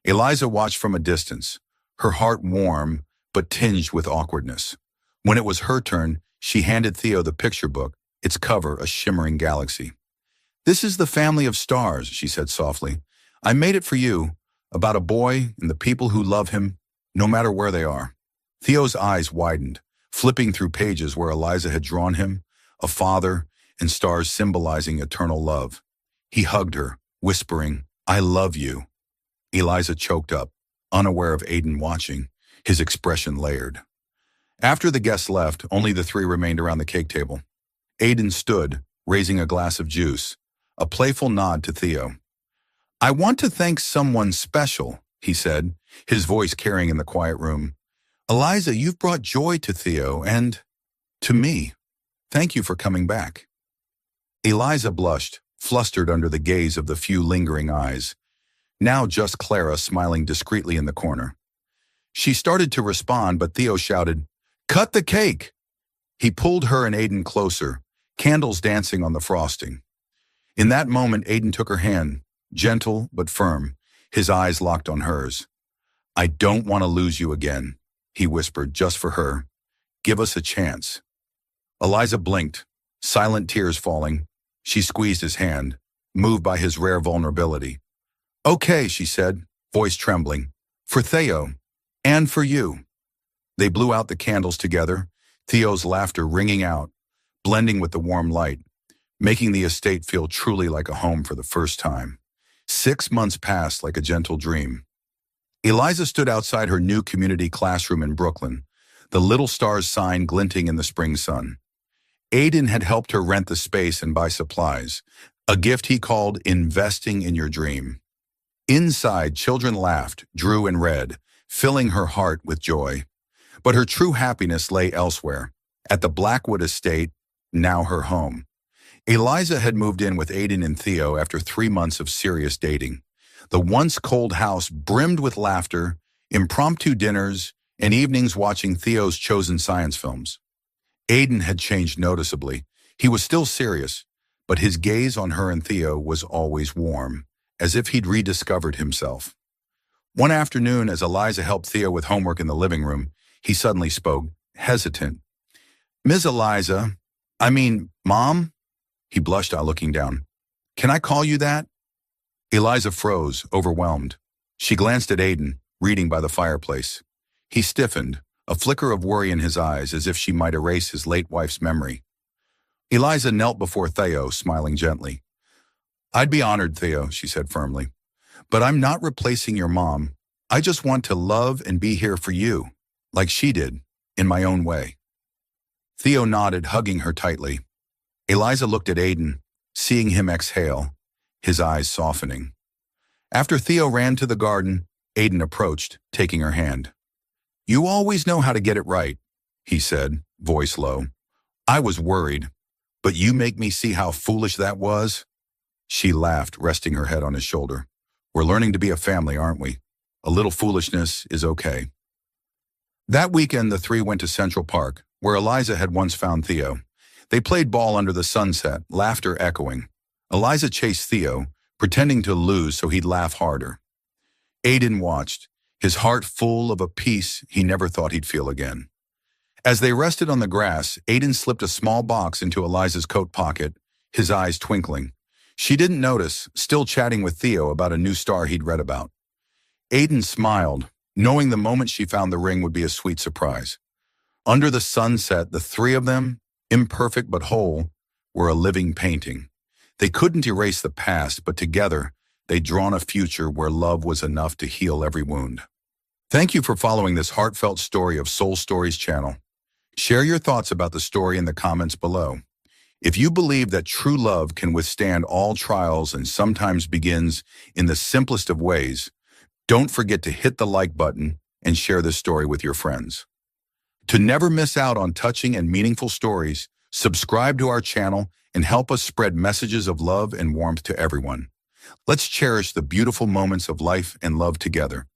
Eliza watched from a distance, her heart warm but tinged with awkwardness. When it was her turn, she handed Theo the picture book, its cover a shimmering galaxy. "This is the family of stars," she said softly. "I made it for you, about a boy and the people who love him, no matter where they are." Theo's eyes widened, flipping through pages where Eliza had drawn him, a father, and stars symbolizing eternal love. He hugged her, whispering, "I love you." Eliza choked up, unaware of Aiden watching, his expression layered. After the guests left, only the three remained around the cake table. Aiden stood, raising a glass of juice, a playful nod to Theo. "I want to thank someone special," he said, his voice carrying in the quiet room. "Eliza, you've brought joy to Theo and to me. Thank you for coming back." Eliza blushed, flustered under the gaze of the few lingering eyes. Now just Clara smiling discreetly in the corner. She started to respond, but Theo shouted, "Cut the cake!" He pulled her and Aiden closer, candles dancing on the frosting. In that moment, Aiden took her hand, gentle but firm, his eyes locked on hers. "I don't want to lose you again," he whispered, "just for her. Give us a chance." Eliza blinked, silent tears falling. She squeezed his hand, moved by his rare vulnerability. "Okay," she said, voice trembling. "For Theo, and for you." They blew out the candles together, Theo's laughter ringing out, blending with the warm light, making the estate feel truly like a home for the first time. 6 months passed like a gentle dream. Eliza stood outside her new community classroom in Brooklyn, the Little Stars sign glinting in the spring sun. Aiden had helped her rent the space and buy supplies, a gift he called investing in your dream. Inside, children laughed, drew and read, filling her heart with joy. But her true happiness lay elsewhere, at the Blackwood estate, now her home. Eliza had moved in with Aiden and Theo after 3 months of serious dating. The once cold house brimmed with laughter, impromptu dinners, and evenings watching Theo's chosen science films. Aiden had changed noticeably. He was still serious, but his gaze on her and Theo was always warm, as if he'd rediscovered himself. One afternoon, as Eliza helped Theo with homework in the living room, he suddenly spoke, hesitant. "Ms. Eliza, Mom?" He blushed out, looking down. "Can I call you that?" Eliza froze, overwhelmed. She glanced at Aiden, reading by the fireplace. He stiffened, a flicker of worry in his eyes, as if she might erase his late wife's memory. Eliza knelt before Theo, smiling gently. "I'd be honored, Theo," she said firmly. "But I'm not replacing your mom. I just want to love and be here for you, like she did, in my own way." Theo nodded, hugging her tightly. Eliza looked at Aiden, seeing him exhale, his eyes softening. After Theo ran to the garden, Aiden approached, taking her hand. "You always know how to get it right," he said, voice low. "I was worried, but you make me see how foolish that was." She laughed, resting her head on his shoulder. "We're learning to be a family, aren't we? A little foolishness is okay." That weekend, the three went to Central Park, where Eliza had once found Theo. They played ball under the sunset, laughter echoing. Eliza chased Theo, pretending to lose so he'd laugh harder. Aiden watched, his heart full of a peace he never thought he'd feel again. As they rested on the grass, Aiden slipped a small box into Eliza's coat pocket, his eyes twinkling. She didn't notice, still chatting with Theo about a new star he'd read about. Aiden smiled, knowing the moment she found the ring would be a sweet surprise. Under the sunset, the three of them, imperfect but whole, were a living painting. They couldn't erase the past, but together, they'd drawn a future where love was enough to heal every wound. Thank you for following this heartfelt story of Soul Stories channel. Share your thoughts about the story in the comments below. If you believe that true love can withstand all trials and sometimes begins in the simplest of ways, don't forget to hit the like button and share this story with your friends. To never miss out on touching and meaningful stories, subscribe to our channel and help us spread messages of love and warmth to everyone. Let's cherish the beautiful moments of life and love together.